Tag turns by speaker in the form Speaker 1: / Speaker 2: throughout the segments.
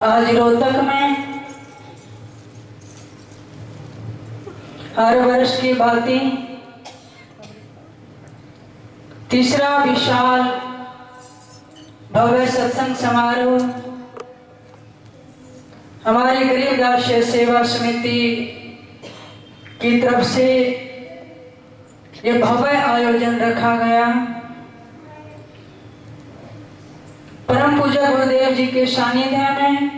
Speaker 1: आज रोहतक में हर वर्ष की भांति तीसरा विशाल भव्य सत्संग समारोह हमारी गरीबदास सेवा समिति की तरफ से ये भव्य आयोजन रखा गया। परम पूज्य गुरुदेव जी के सानिध्य में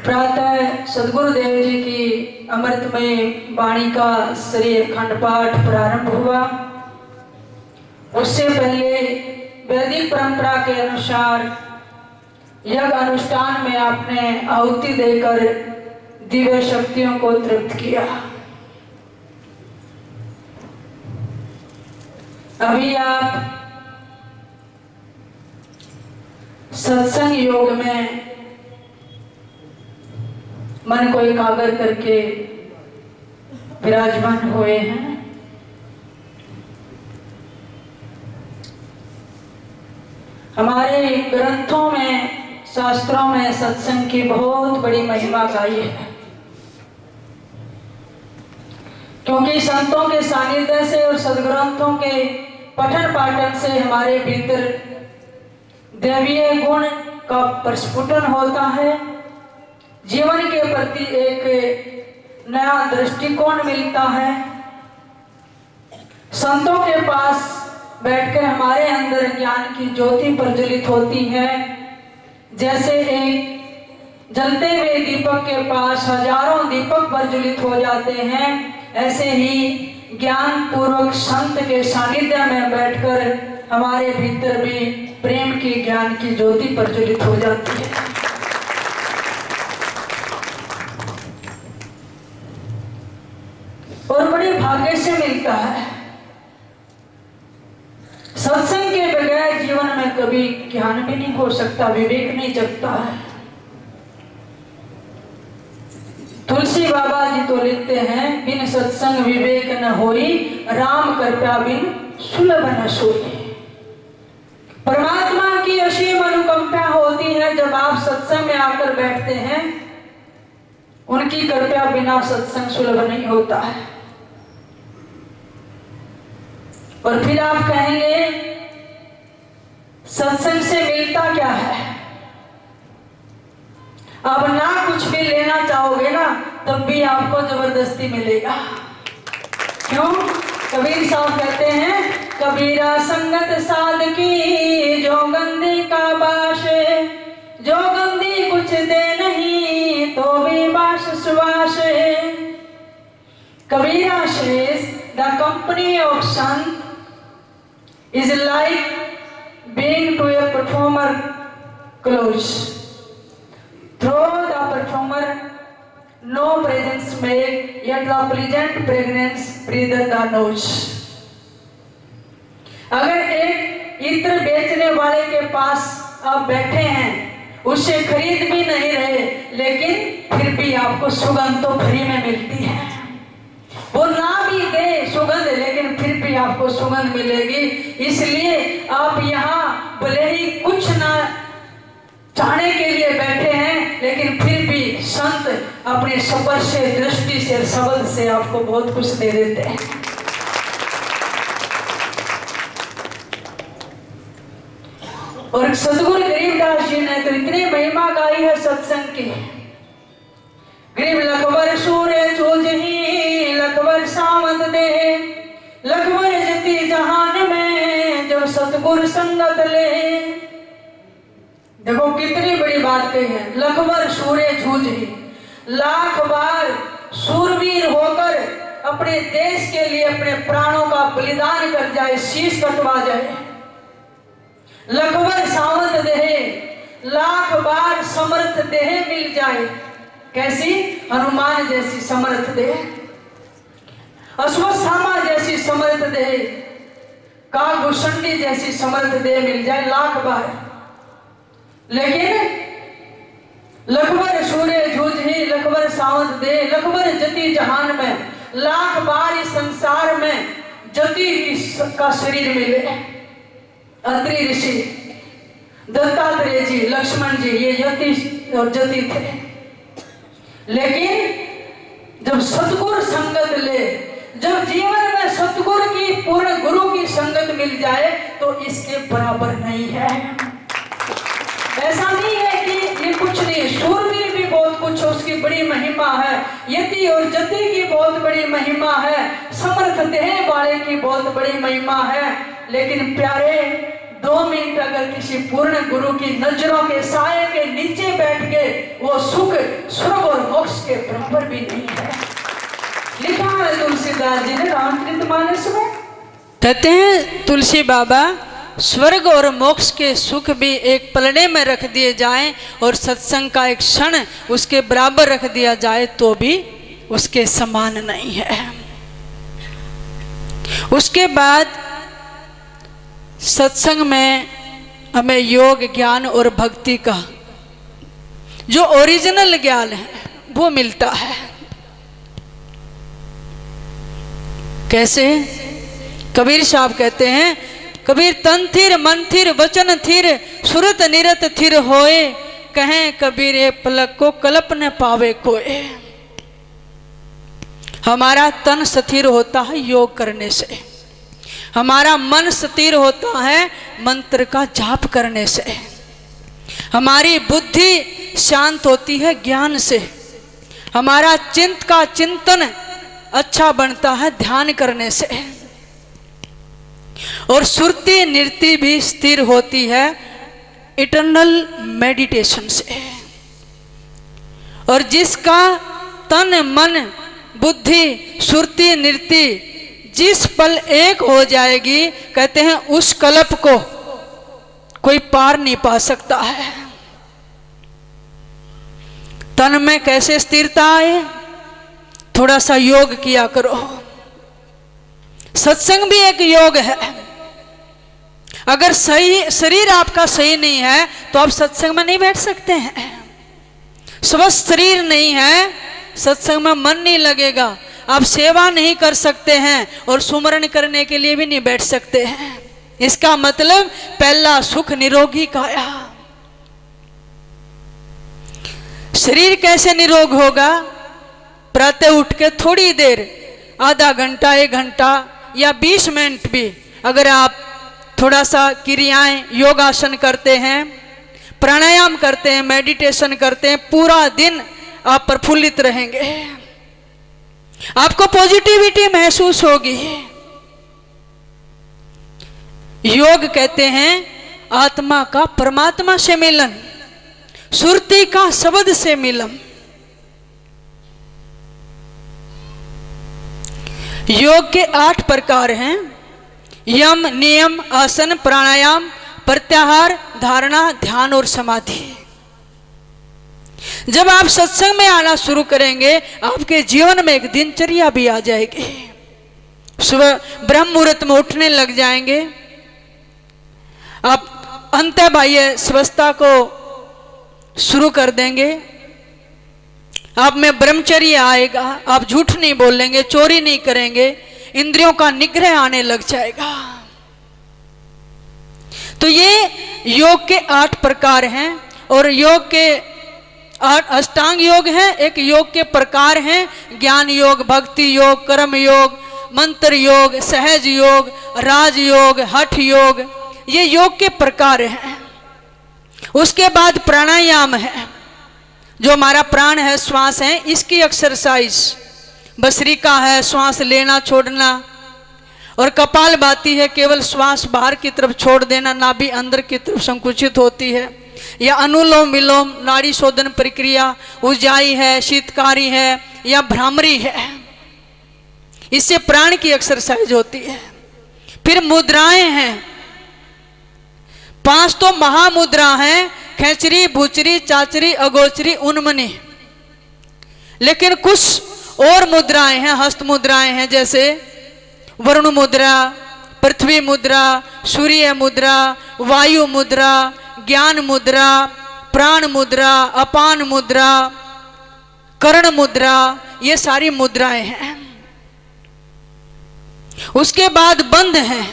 Speaker 1: प्रातः सदगुरुदेव जी की अमृतमय वाणी का शरीर खंड पाठ प्रारंभ हुआ। उससे पहले वैदिक परंपरा के अनुसार यज्ञ अनुष्ठान में आपने आहुति देकर दिव्य शक्तियों को तृप्त किया। अभी आप सत्संग योग में मन को एकाग्र करके विराजमान हुए हैं। हमारे ग्रंथों में, शास्त्रों में सत्संग की बहुत बड़ी महिमा गाई है, क्योंकि संतों के सानिध्य से और सदग्रंथों के पठन पाठन से हमारे भीतर दैवीय गुण का प्रस्फुटन होता है। जीवन के प्रति एक नया दृष्टिकोण मिलता है। संतों के पास बैठकर हमारे अंदर ज्ञान की ज्योति प्रज्वलित होती है। जैसे एक जलते हुए दीपक के पास हजारों दीपक प्रज्वलित हो जाते हैं, ऐसे ही ज्ञान पूर्वक संत के सानिध्य में बैठकर हमारे भीतर भी प्रेम की, ज्ञान की ज्योति प्रज्वलित हो जाती है। और बड़े भाग्य से मिलता है। सत्संग के बगैर जीवन में कभी ज्ञान भी नहीं हो सकता, विवेक नहीं जगता है। तुलसी बाबा जी तो लिखते हैं, बिन सत्संग विवेक न होई, राम कृपा बिन सुलभ न सोई। परमात्मा की असीम अनुकंपा होती है जब आप सत्संग में आकर बैठते हैं। उनकी कृपा बिना सत्संग सुलभ नहीं होता है। और फिर आप कहेंगे सत्संग से मिलता क्या है? अब ना कुछ भी लेना चाहोगे ना, तब भी आपको जबरदस्ती मिलेगा। क्यों? कबीर साहब कहते हैं, कबीरा संगत साध की जो गंदी का बाश, जो गंदी कुछ दे नहीं तो भी बाश Subash. Kabira says the company of Sant is like being to a performer close. Though the performer no presence make, yet the pleasant fragrance breathe the nose. अगर एक इत्र बेचने वाले के पास आप बैठे हैं, उससे खरीद भी नहीं रहे, लेकिन फिर भी आपको सुगंध तो फ्री में मिलती है। वो ना भी दे सुगंध, लेकिन फिर भी आपको सुगंध मिलेगी। इसलिए आप यहाँ भले ही कुछ ना चाहने के लिए बैठे हैं, लेकिन फिर भी संत अपने स्पर्श से, दृष्टि से, शब्द से आपको बहुत कुछ दे देते हैं। और सदगुरु गरीबदास जी ने तो इतनी महिमा गाई है सत्संग की। गरीब लखबर सूर्य चूजही, लखबर सावंत दे, लखबर जति जहान में जब सतगुरु संगत ले। देखो कितनी बड़ी बात कही है। लखबर सूर्य जूझही, लाख बार सूरवीर होकर अपने देश के लिए अपने प्राणों का बलिदान कर जाए, शीश कटवा जाए। लखबर सावंत देहे, लाख बार समर्थ देह मिल जाए। कैसी? हनुमान जैसी समर्थ देह, अश्वत्थामा जैसी समर्थ देह, कालभूषणी जैसी समर्थ देह मिल जाए लाख बार। लेकिन लखबर सूर्य जूझही, लखबर सावंत देह, लखबर जति जहान में, लाख बार इस संसार में जति का शरीर मिले। अत्रि ऋषि दत्तात्रेय जी, लक्ष्मण जी, ये यति और जति थे। लेकिन जब सतगुरु संगत ले, जब जीवन में सतगुरु की, पूर्ण गुरु की संगत मिल जाए तो इसके बराबर नहीं है। ऐसा नहीं है कि ये कुछ नहीं, शूरवीर भी बहुत कुछ, उसकी बड़ी महिमा है, यति और जति की बहुत बड़ी महिमा है, समर्थ देह वाले की बहुत बड़ी महिमा है। लेकिन प्यारे, 2 मिनट अगर किसी पूर्ण गुरु की नजरों के साए के नीचे बैठ गए, वो सुख स्वर्ग और मोक्ष के बराबर भी नहीं है। लिखा है तुलसीदास जी ने रामचरितमानस में, कहते हैं तुलसी बाबा, स्वर्ग और मोक्ष के सुख भी एक पलड़े में रख दिए जाएं और सत्संग का एक क्षण उसके बराबर रख दिया जाए तो भी उसके समान नहीं है। उसके बाद सत्संग में हमें योग, ज्ञान और भक्ति का जो ओरिजिनल ज्ञान है वो मिलता है। कैसे? कबीर साहब कहते हैं, कबीर तन थिर मन थिर वचन थिर सुरत निरत थिर होए, कहें कबीर ए पलक को कल्प न पावे कोए। हमारा तन स्थिर होता है योग करने से, हमारा मन स्थिर होता है मंत्र का जाप करने से, हमारी बुद्धि शांत होती है ज्ञान से, हमारा चिंत का चिंतन अच्छा बनता है ध्यान करने से, और सुरती नृत्य भी स्थिर होती है इटर्नल मेडिटेशन से। और जिसका तन मन बुद्धि सुरती नृत्य जिस पल एक हो जाएगी, कहते हैं उस कल्प को कोई पार नहीं पा सकता है। तन में कैसे स्थिरता आए? थोड़ा सा योग किया करो। सत्संग भी एक योग है। अगर सही शरीर आपका सही नहीं है तो आप सत्संग में नहीं बैठ सकते हैं। स्वस्थ शरीर नहीं है, सत्संग में मन नहीं लगेगा, आप सेवा नहीं कर सकते हैं और सुमरण करने के लिए भी नहीं बैठ सकते हैं। इसका मतलब पहला सुख निरोगी काया। शरीर कैसे निरोग होगा? प्रातः उठ के थोड़ी देर, आधा घंटा, 1 घंटा या 20 मिनट भी अगर आप थोड़ा सा क्रियाएं, योगासन करते हैं, प्राणायाम करते हैं, मेडिटेशन करते हैं, पूरा दिन आप प्रफुल्लित रहेंगे, आपको पॉजिटिविटी महसूस होगी। योग कहते हैं आत्मा का परमात्मा से मिलन, सुरती का शब्द से मिलन। योग के 8 प्रकार हैं, यम, नियम, आसन, प्राणायाम, प्रत्याहार, धारणा, ध्यान और समाधि। जब आप सत्संग में आना शुरू करेंगे, आपके जीवन में एक दिनचर्या भी आ जाएगी। सुबह ब्रह्म मुहूर्त में उठने लग जाएंगे, आप अंतः बाह्य स्वस्थता को शुरू कर देंगे, आप में ब्रह्मचर्य आएगा, आप झूठ नहीं बोलेंगे, चोरी नहीं करेंगे, इंद्रियों का निग्रह आने लग जाएगा। तो ये योग के 8 प्रकार हैं। और योग के 8 अष्टांग योग हैं, एक योग के प्रकार हैं, ज्ञान योग, भक्ति योग, कर्म योग, मंत्र योग, सहज योग, राज योग, हठ योग, ये योग के प्रकार हैं। उसके बाद प्राणायाम है, जो हमारा प्राण है, श्वास है, इसकी एक्सरसाइज। भस्त्रिका है, श्वास लेना छोड़ना, और कपालभाति है, केवल श्वास बाहर की तरफ छोड़ देना, नाभि अंदर की तरफ संकुचित होती है। या अनुलोम विलोम, नाड़ी शोधन प्रक्रिया, उज्जाई है, शीतकारी है या भ्रामरी है, इससे प्राण की एक्सरसाइज होती है। फिर मुद्राएं हैं, 5 तो महामुद्रा हैं, खेचरी, भूचरी, चाचरी, अगोचरी, उन्मनी। लेकिन कुछ और मुद्राएं हैं, हस्त मुद्राएं हैं, जैसे वरुण मुद्रा, पृथ्वी मुद्रा, सूर्य मुद्रा, वायु मुद्रा, ज्ञान मुद्रा, प्राण मुद्रा, अपान मुद्रा, कर्ण मुद्रा, ये सारी मुद्राएं हैं। उसके बाद बंध हैं,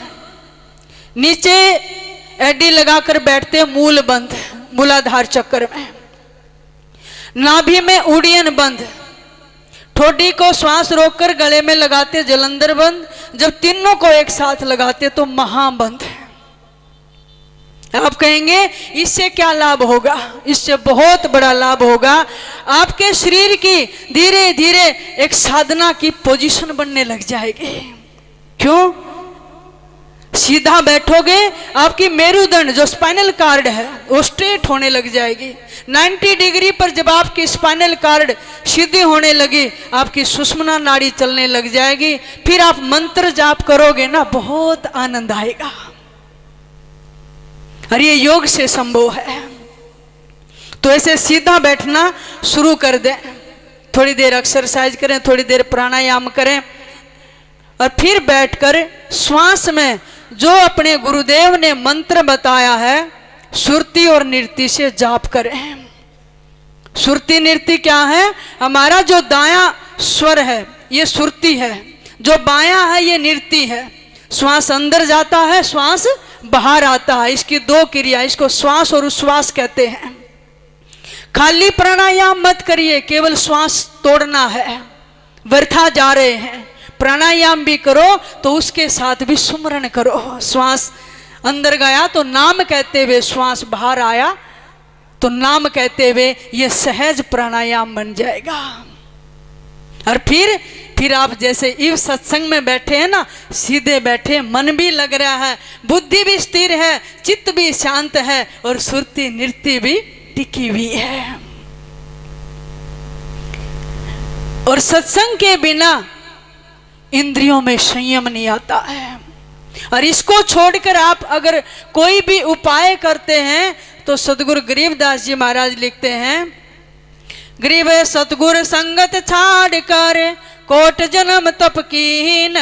Speaker 1: नीचे एडी लगाकर बैठते, मूल बंद, मूलाधार चक्र में। नाभि में उड़ियन बंद, ठोडी को श्वास रोककर गले में लगाते, जलंधर बंद। जब तीनों को एक साथ लगाते तो महाबंद है। आप कहेंगे इससे क्या लाभ होगा? इससे बहुत बड़ा लाभ होगा। आपके शरीर की धीरे धीरे एक साधना की पोजीशन बनने लग जाएगी। क्यों? सीधा बैठोगे, आपकी मेरुदंड जो स्पाइनल कार्ड है वो स्ट्रेट होने लग जाएगी। 90 डिग्री पर जब आपकी स्पाइनल कार्ड सीधी होने लगी, आपकी सुषुम्ना नाड़ी चलने लग जाएगी। फिर आप मंत्र जाप करोगे ना, बहुत आनंद आएगा। और ये योग से संभव है। तो ऐसे सीधा बैठना शुरू कर दें, थोड़ी देर एक्सरसाइज करें, थोड़ी देर प्राणायाम करें, और फिर बैठकर श्वास में जो अपने गुरुदेव ने मंत्र बताया है सुरति और नृत्य से जाप करें। सुरति नृत्य क्या है? हमारा जो दायां स्वर है ये सुरति है, जो बायां है ये नृत्य है। श्वास अंदर जाता है, श्वास बाहर आता है। इसकी दो क्रिया, इसको श्वास और उश्वास कहते हैं। खाली प्राणायाम मत करिए, केवल श्वास तोड़ना है, व्यर्था जा रहे हैं। प्राणायाम भी करो तो उसके साथ भी सुमरन करो। श्वास अंदर गया तो नाम कहते हुए, श्वास बाहर आया तो नाम कहते हुए, ये सहज प्राणायाम बन जाएगा। और फिर आप जैसे इस सत्संग में बैठे हैं ना, सीधे बैठे, मन भी लग रहा है, बुद्धि भी स्थिर है, चित्त भी शांत है, और सुरति नृत्य भी टिकी हुई है। और सत्संग के बिना इंद्रियों में संयम नहीं आता है। और इसको छोड़कर आप अगर कोई भी उपाय करते हैं तो सतगुरु गरीबदास जी महाराज लिखते हैं, गरीब सतगुरु संगत छाड़ कर कोट जन्म तप कीन,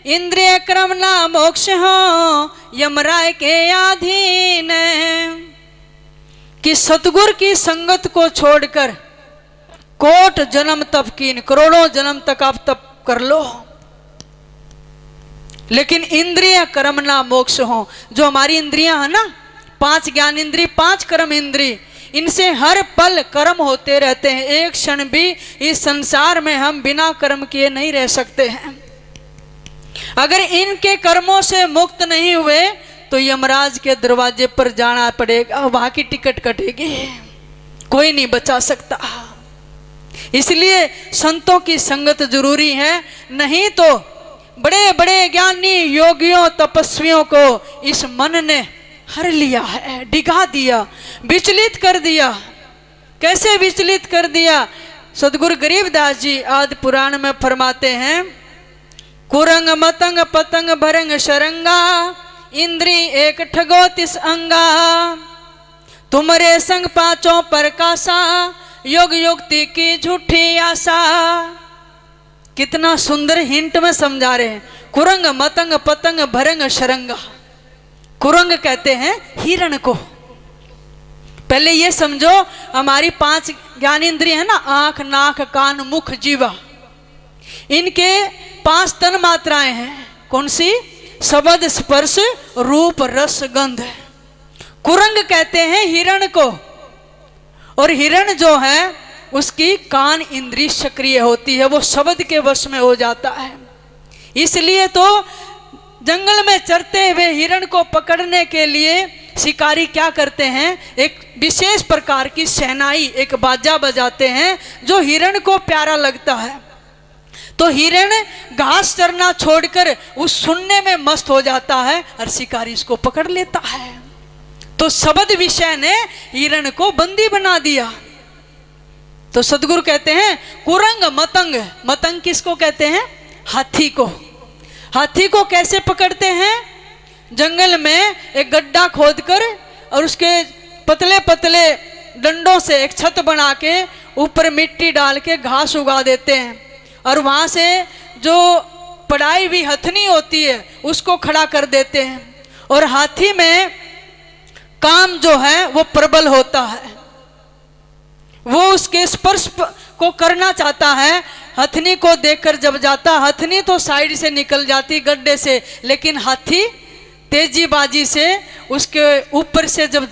Speaker 1: इंद्रिय क्रम ना मोक्ष हो यमराय के अधीन। कि सतगुरु की संगत को छोड़कर कोट जन्म तप कीन, करोड़ों जन्म तक आप तप कर लो, लेकिन इंद्रिय कर्म ना मोक्ष हो। जो हमारी इंद्रियां है ना, 5 ज्ञान इंद्री, 5 कर्म इंद्री, इनसे हर पल कर्म होते रहते हैं। एक क्षण भी इस संसार में हम बिना कर्म किए नहीं रह सकते हैं। अगर इनके कर्मों से मुक्त नहीं हुए तो यमराज के दरवाजे पर जाना पड़ेगा, वहां की टिकट कटेगी, कोई नहीं बचा सकता। इसलिए संतों की संगत जरूरी है, नहीं तो बड़े बड़े ज्ञानी योगियों तपस्वियों को इस मन ने हर लिया है, डिगा दिया, विचलित कर दिया। कैसे विचलित कर दिया? सदगुरु गरीबदास जी आदि पुराण में फरमाते हैं, कुरंग मतंग पतंग भरंग शरंगा, इंद्री एक ठगो तिस अंगा, तुमरे संग पांचों प्रकाशा, योग युक्ति की झूठी आशा। कितना सुंदर हिंट में समझा रहे हैं। कुरंग मतंग पतंग भरंग शरंगा, कुरंग कहते हैं हिरण को। पहले ये समझो, हमारी 5 ज्ञानेंद्रिय है ना, आंख नाक कान मुख जीवा, इनके 5 तन मात्राएं हैं। कौन सी? शब्द स्पर्श रूप रस गंध। कुरंग कहते हैं हिरण को, और हिरण जो है उसकी कान इंद्री सक्रिय होती है, वो शब्द के वश में हो जाता है। इसलिए तो जंगल में चरते हुए हिरण को पकड़ने के लिए शिकारी क्या करते हैं, एक विशेष प्रकार की शहनाई, एक बाजा बजाते हैं जो हिरण को प्यारा लगता है। तो हिरण घास चरना छोड़कर उस सुनने में मस्त हो जाता है और शिकारी इसको पकड़ लेता है। तो शब्द विषय ने हिरण को बंदी बना दिया। तो सदगुरु कहते हैं कुरंग मतंग, मतंग किसको कहते हैं? हाथी को। हाथी को कैसे पकड़ते हैं? जंगल में एक गड्ढा खोदकर और उसके पतले पतले डंडों से एक छत बना के ऊपर मिट्टी डाल के घास उगा देते हैं, और वहाँ से जो पड़ाई हुई हथनी होती है उसको खड़ा कर देते हैं। और हाथी में काम जो है वो प्रबल होता है, वो उसके स्पर्श को करना चाहता है। हथनी को देखकर जब जाता, हथनी तो साइड से निकल जाती गड्ढे से, लेकिन हाथी तेजी बाजी से उसके ऊपर से जब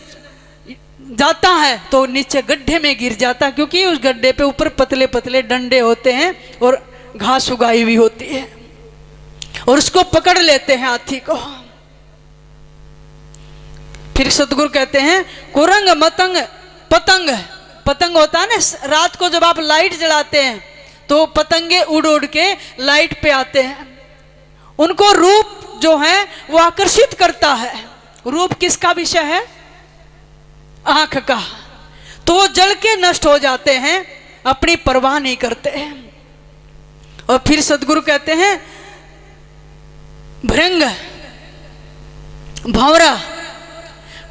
Speaker 1: जाता है तो नीचे गड्ढे में गिर जाता है, क्योंकि उस गड्ढे पे ऊपर पतले पतले डंडे होते हैं और घास उगाई हुई होती है, और उसको पकड़ लेते हैं हाथी को। फिर सतगुरु कहते हैं कुरंग मतंग पतंग, पतंग होता है ना, रात को जब आप लाइट जलाते हैं तो पतंगे उड़ उड़ के लाइट पे आते हैं, उनको रूप जो है वो आकर्षित करता है। रूप किसका विषय है? आंख का। तो वो जल के नष्ट हो जाते हैं, अपनी परवाह नहीं करते हैं। और फिर सतगुरु कहते हैं भृंग भंवरा,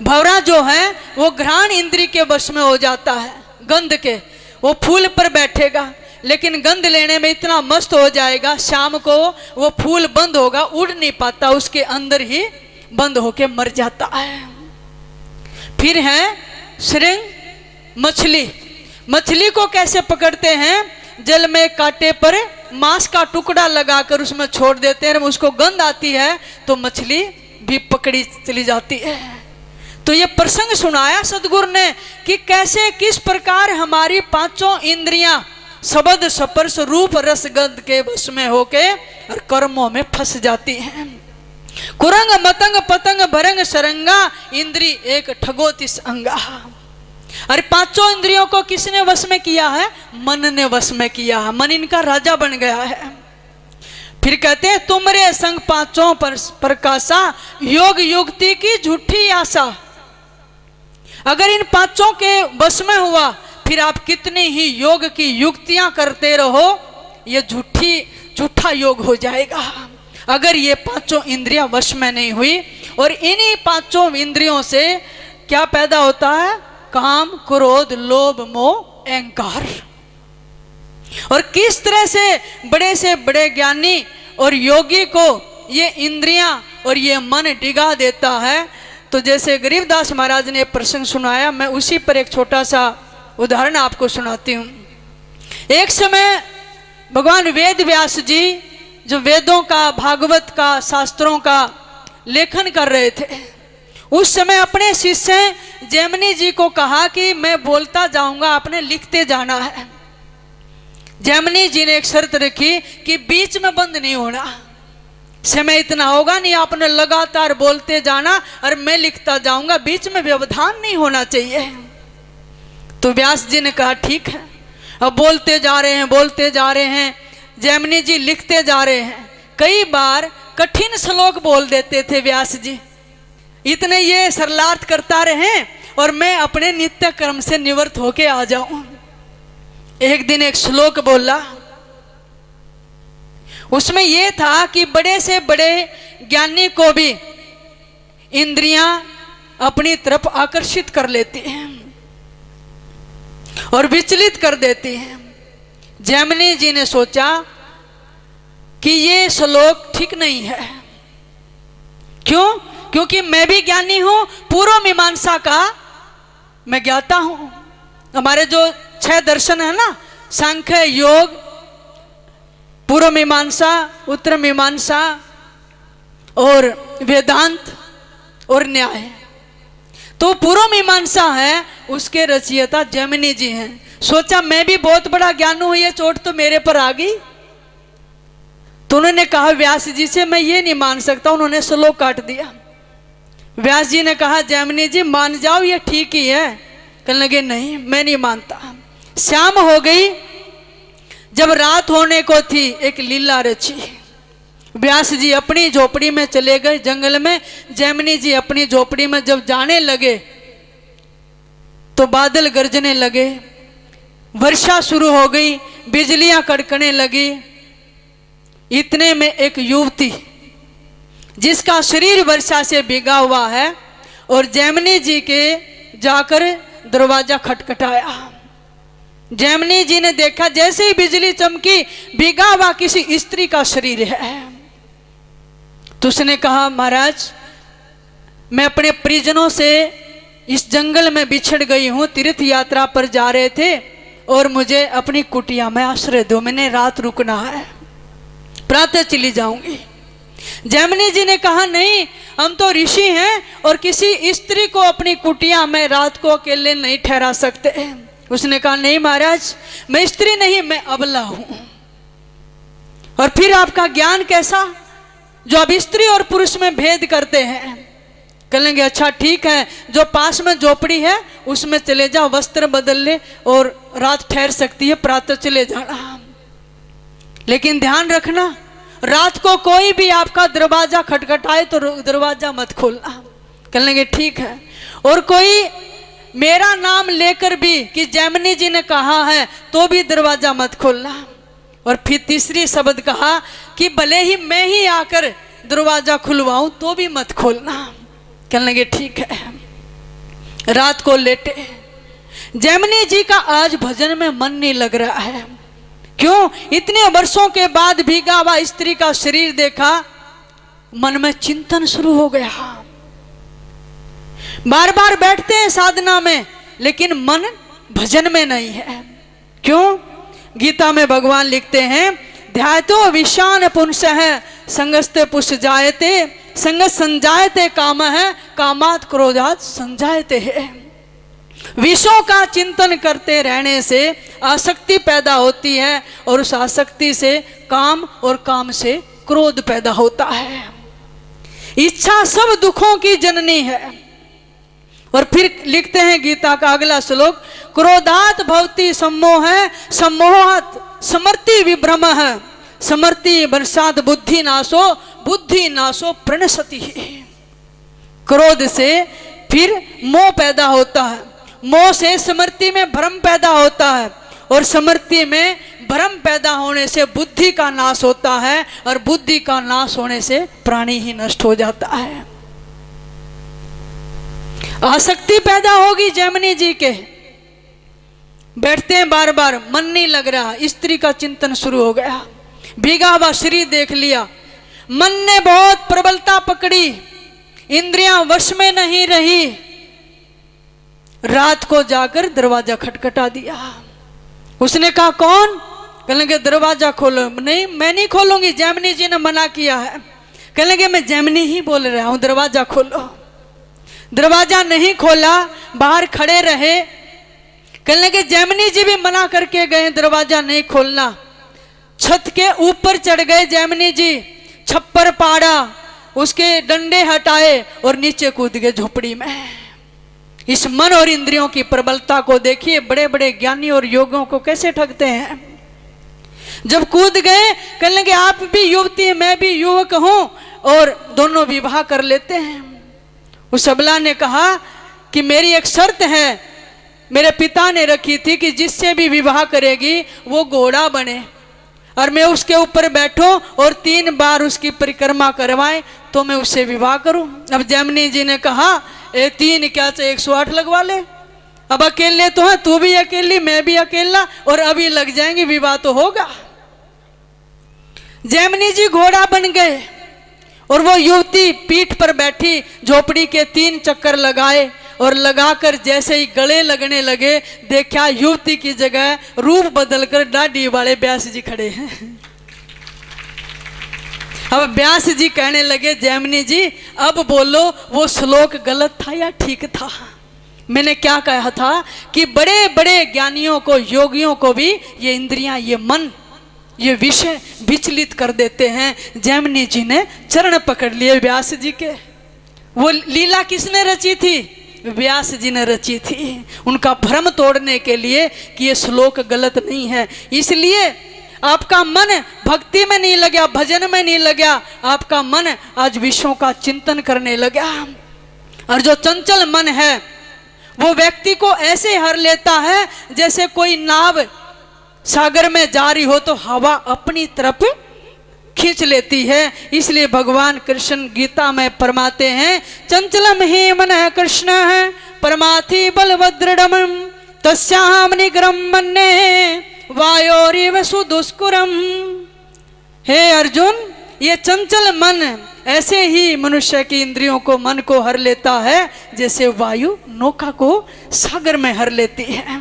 Speaker 1: भंवरा जो है वो घ्राण इंद्री के वश में हो जाता है, गंध के। वो फूल पर बैठेगा लेकिन गंध लेने में इतना मस्त हो जाएगा, शाम को वो फूल बंद होगा, उड़ नहीं पाता, उसके अंदर ही बंद होके मर जाता है। फिर है श्रृंग मछली, मछली को कैसे पकड़ते हैं? जल में कांटे पर मांस का टुकड़ा लगाकर उसमें छोड़ देते हैं, उसको गंध आती है तो मछली भी पकड़ी चली जाती है। तो ये प्रसंग सुनाया सदगुरु ने कि कैसे किस प्रकार हमारी पांचों इंद्रियां शब्द स्पर्श रूप रस गंध के वश में होके और कर्मों में फंस जाती हैं। कुरंग मतंग पतंग भरंग सरंगा इंद्री एक ठगोतिस अंगा। अरे पांचों इंद्रियों को किसने वश में किया है? मन ने वश में किया है, मन इनका राजा बन गया है। फिर कहते हैं तुमरे संग पांचों प्रकाशा योग युक्ति की झूठी आशा। अगर इन पांचों के वश में हुआ फिर आप कितनी ही योग की युक्तियां करते रहो, ये झूठा योग हो जाएगा अगर ये पांचों इंद्रियां वश में नहीं हुई। और इन्हीं पांचों इंद्रियों से क्या पैदा होता है? काम, क्रोध, लोभ, मोह, अहंकार। और किस तरह से बड़े ज्ञानी और योगी को ये इंद्रियां और ये मन डिगा देता है। तो जैसे गरीबदास महाराज ने प्रसंग सुनाया, मैं उसी पर एक छोटा सा उदाहरण आपको सुनाती हूँ। एक समय भगवान वेद व्यास जी जो वेदों का, भागवत का, शास्त्रों का लेखन कर रहे थे, उस समय अपने शिष्य जैमिनी जी को कहा कि मैं बोलता जाऊंगा, आपने लिखते जाना है। जैमिनी जी ने एक शर्त रखी कि बीच में बंद नहीं होना, समय इतना होगा नहीं, आपने लगातार बोलते जाना और मैं लिखता जाऊंगा, बीच में व्यवधान नहीं होना चाहिए। तो व्यास जी ने कहा ठीक है। अब बोलते जा रहे हैं, जैमिनी जी लिखते जा रहे हैं। कई बार कठिन श्लोक बोल देते थे व्यास जी, इतने ये सरलार्थ करता रहे और मैं अपने नित्य कर्म से निवृत्त होके आ जाऊं। एक दिन एक श्लोक बोला, उसमें यह था कि बड़े से बड़े ज्ञानी को भी इंद्रियां अपनी तरफ आकर्षित कर लेती हैं और विचलित कर देती हैं। जैमिनी जी ने सोचा कि ये श्लोक ठीक नहीं है। क्यों? क्योंकि मैं भी ज्ञानी हूं, पूर्व मीमांसा का मैं ज्ञाता हूं। हमारे जो 6 दर्शन है ना, सांख्य, योग, पूर्व मीमांसा, उत्तर मीमांसा और वेदांत और न्याय, तो पूर्व मीमांसा है, उसके रचयिता जैमिनी जी हैं। सोचा मैं भी बहुत बड़ा ज्ञानू हूं, ये चोट तो मेरे पर आ गई। तो उन्होंने कहा व्यास जी से मैं ये नहीं मान सकता, उन्होंने श्लोक काट दिया। व्यास जी ने कहा जैमिनी जी मान जाओ, ये ठीक ही है। कहने लगे नहीं, मैं नहीं मानता। शाम हो गई, जब रात होने को थी, एक लीला रची। व्यास जी अपनी झोपड़ी में चले गए जंगल में। जैमिनी जी अपनी झोपड़ी में जब जाने लगे तो बादल गरजने लगे, वर्षा शुरू हो गई, बिजलियां कड़कने लगी। इतने में एक युवती जिसका शरीर वर्षा से भीगा हुआ है और जैमिनी जी के जाकर दरवाजा खटखटाया। जैमिनी जी ने देखा, जैसे ही बिजली चमकी, भीगा हुआ किसी स्त्री का शरीर है। तो उसने कहा महाराज मैं अपने परिजनों से इस जंगल में बिछड़ गई हूं, तीर्थ यात्रा पर जा रहे थे और मुझे अपनी कुटिया में आश्रय दो, मैंने रात रुकना है, प्रातः चली जाऊंगी। जैमिनी जी ने कहा नहीं, हम तो ऋषि हैं और किसी स्त्री को अपनी कुटिया में रात को अकेले नहीं ठहरा सकते। उसने कहा नहीं महाराज, मैं स्त्री नहीं, मैं अबला हूं। और फिर आपका ज्ञान कैसा, जो अब स्त्री और पुरुष में भेद करते हैं। कहेंगे अच्छा ठीक है, जो पास में झोपड़ी है उसमें चले जाओ, वस्त्र बदल ले और रात ठहर सकती है, प्रातः चले जाना। लेकिन ध्यान रखना, रात को कोई भी आपका दरवाजा खटखटाए तो दरवाजा मत खोलना। कहेंगे ठीक है। और कोई मेरा नाम लेकर भी कि जैमिनी जी ने कहा है तो भी दरवाजा मत खोलना। और फिर तीसरी शब्द कहा कि भले ही मैं ही आकर दरवाजा खुलवाऊं तो भी मत खोलना। कहने लगे ठीक है। रात को लेटे। जैमिनी जी का आज भजन में मन नहीं लग रहा है। क्यों? इतने वर्षों के बाद भीगा हुआ स्त्री का शरीर देखा, मन में चिंतन शुरू हो गया। बार बार बैठते हैं साधना में, लेकिन मन भजन में नहीं है। क्यों? गीता में भगवान लिखते हैं, ध्यातो विषान पुंसः संगस्ते पुष जायते, संगत संजायते काम है, कामात क्रोधात संजायते है। विषयों का चिंतन करते रहने से आसक्ति पैदा होती है और उस आसक्ति से काम और काम से क्रोध पैदा होता है। इच्छा सब दुखों की जननी है। और फिर लिखते हैं गीता का अगला श्लोक, क्रोधात भवति सम्मोह, सम्मोहात समर्ति विभ्रम है, समर्ति वर्षात बुद्धि नाशो, बुद्धि नाशो प्रणशति। क्रोध से फिर मोह पैदा होता है, मोह से समर्ति में भ्रम पैदा होता है, और समर्ति में भ्रम पैदा होने से बुद्धि का नाश होता है, और बुद्धि का नाश होने से प्राणी ही नष्ट हो जाता है। आसक्ति पैदा होगी जैमिनी जी के। बैठते हैं बार बार, मन नहीं लग रहा, स्त्री का चिंतन शुरू हो गया। भीगा हुआ शरीर देख लिया, मन ने बहुत प्रबलता पकड़ी, इंद्रियां वश में नहीं रही। रात को जाकर दरवाजा खटखटा दिया। उसने कहा कौन? कहेंगे दरवाजा खोलो। नहीं, मैं नहीं खोलूंगी, जैमिनी जी ने मना किया है। कहेंगे मैं जैमिनी ही बोल रहा हूं, दरवाजा खोलो। दरवाजा नहीं खोला, बाहर खड़े रहे। कहने लगे जैमिनी जी भी मना करके गए, दरवाजा नहीं खोलना। छत के ऊपर चढ़ गए जैमिनी जी, छप्पर पाड़ा, उसके डंडे हटाए और नीचे कूद गए झोपड़ी में। इस मन और इंद्रियों की प्रबलता को देखिए, बड़े बड़े ज्ञानी और योगियों को कैसे ठगते हैं। जब कूद गए, कहने लगे आप भी युवती, मैं भी युवक हूं, और दोनों विवाह कर लेते हैं। उस अबला ने कहा कि मेरी एक शर्त है, मेरे पिता ने रखी थी कि जिससे भी विवाह करेगी वो घोड़ा बने और मैं उसके ऊपर बैठूं और 3 बार उसकी परिक्रमा करवाएं तो मैं उससे विवाह करूं। अब जैमिनी जी ने कहा 3 क्या चाहिए, 108 लगवा ले। अब अकेले तो है, तू भी अकेली, मैं भी अकेला, और अभी लग जाएंगे, विवाह तो होगा। जैमिनी जी घोड़ा बन गए और वो युवती पीठ पर बैठी, झोपड़ी के 3 चक्कर लगाए, और लगाकर जैसे ही गले लगने लगे, देखा युवती की जगह रूप बदलकर दाढ़ी वाले व्यास जी खड़े हैं। अब व्यास जी कहने लगे जैमिनी जी अब बोलो, वो श्लोक गलत था या ठीक था? मैंने क्या कहा था कि बड़े बड़े ज्ञानियों को, योगियों को भी ये इंद्रियां, ये मन, ये विषय विचलित कर देते हैं। जैमिनी जी ने चरण पकड़ लिए व्यास जी के। वो लीला किसने रची थी? व्यास जी ने रची थी, उनका भ्रम तोड़ने के लिए कि ये श्लोक गलत नहीं है। इसलिए आपका मन भक्ति में नहीं लगा, भजन में नहीं लगा, आपका मन आज विषयों का चिंतन करने लगा। और जो चंचल मन है वो व्यक्ति को ऐसे हर लेता है जैसे कोई नाव सागर में जा रही हो तो हवा अपनी तरफ खींच लेती है। इसलिए भगवान कृष्ण गीता में फरमाते हैं, चंचलम ही मन है कृष्ण है, परमाथि बलभद्रडम तस्याम निग्रम मन्ने वायोरिव सुदुष्कुरम। हे अर्जुन, ये चंचल मन ऐसे ही मनुष्य की इंद्रियों को, मन को हर लेता है जैसे वायु नौका को सागर में हर लेती है।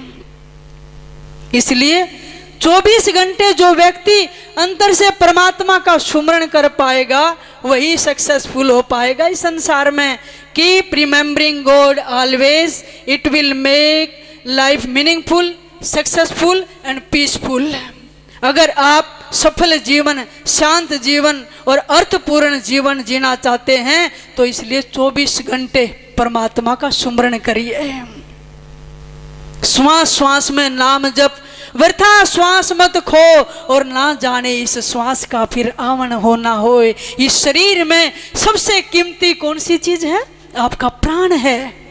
Speaker 1: इसलिए 24 घंटे जो व्यक्ति अंतर से परमात्मा का सुमरण कर पाएगा वही सक्सेसफुल हो पाएगा इस संसार में। Keep remembering God always, it will make life meaningful, successful and peaceful. अगर आप सफल जीवन, शांत जीवन और अर्थपूर्ण जीवन जीना चाहते हैं तो इसलिए 24 घंटे परमात्मा का सुमरण करिए। श्वास श्वास में नाम जप, वृथा श्वास मत खो, और ना जाने इस श्वास का फिर आवन हो ना हो। इस शरीर में सबसे कीमती कौन सी चीज है? आपका प्राण है।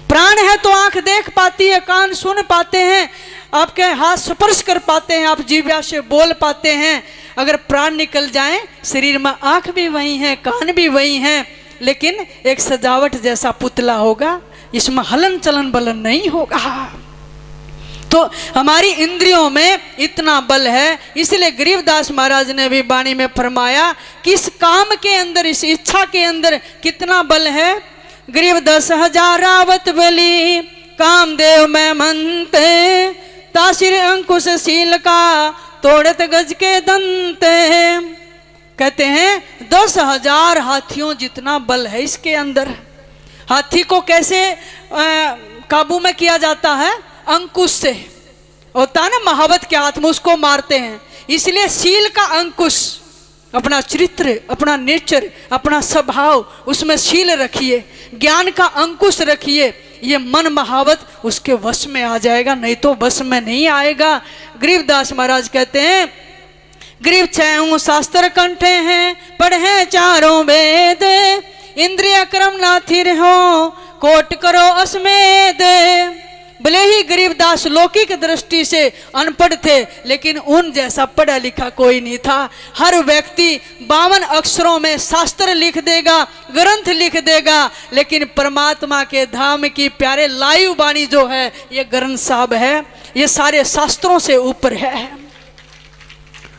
Speaker 1: प्राण है तो आंख देख पाती है, कान सुन पाते हैं, आपके हाथ स्पर्श कर पाते हैं, आप जीभा से बोल पाते हैं। अगर प्राण निकल जाए, शरीर में आंख भी वही है, कान भी वही है, लेकिन एक सजावट जैसा पुतला होगा, इसमें हलन चलन बलन नहीं होगा। तो हमारी इंद्रियों में इतना बल है, इसलिए गरीबदास महाराज ने भी वाणी में फरमाया कि इस काम के अंदर, इस इच्छा के अंदर कितना बल है। गरीब 10,000 रावत बली, कामदेव में मनते, तासिर अंकुश शील का, तोड़त गज के दंते। कहते हैं 10,000 हाथियों जितना बल है इसके अंदर। हाथी को कैसे काबू में किया जाता है? अंकुश से होता है ना, महावत के हाथ में उसको मारते हैं। इसलिए शील का अंकुश, अपना चरित्र, अपना नेचर, अपना स्वभाव, उसमें शील रखिए, ज्ञान का अंकुश रखिए, ये मन महावत उसके वश में आ जाएगा, नहीं तो वश में नहीं आएगा। गरीबदास महाराज कहते हैं, गरीब 6 शास्त्र कंठे हैं, पढ़े 4 वेद, इंद्रिय क्रम ना थिर हो, कोट करो अस्मेद। भले ही गरीबदास लौकिक दृष्टि से अनपढ़ थे, लेकिन उन जैसा पढ़ा लिखा कोई नहीं था। हर व्यक्ति 52 अक्षरों में शास्त्र लिख देगा, ग्रंथ लिख देगा, लेकिन परमात्मा के धाम की प्यारे लाइव वाणी जो है, ये ग्रंथ साहब है, ये सारे शास्त्रों से ऊपर है।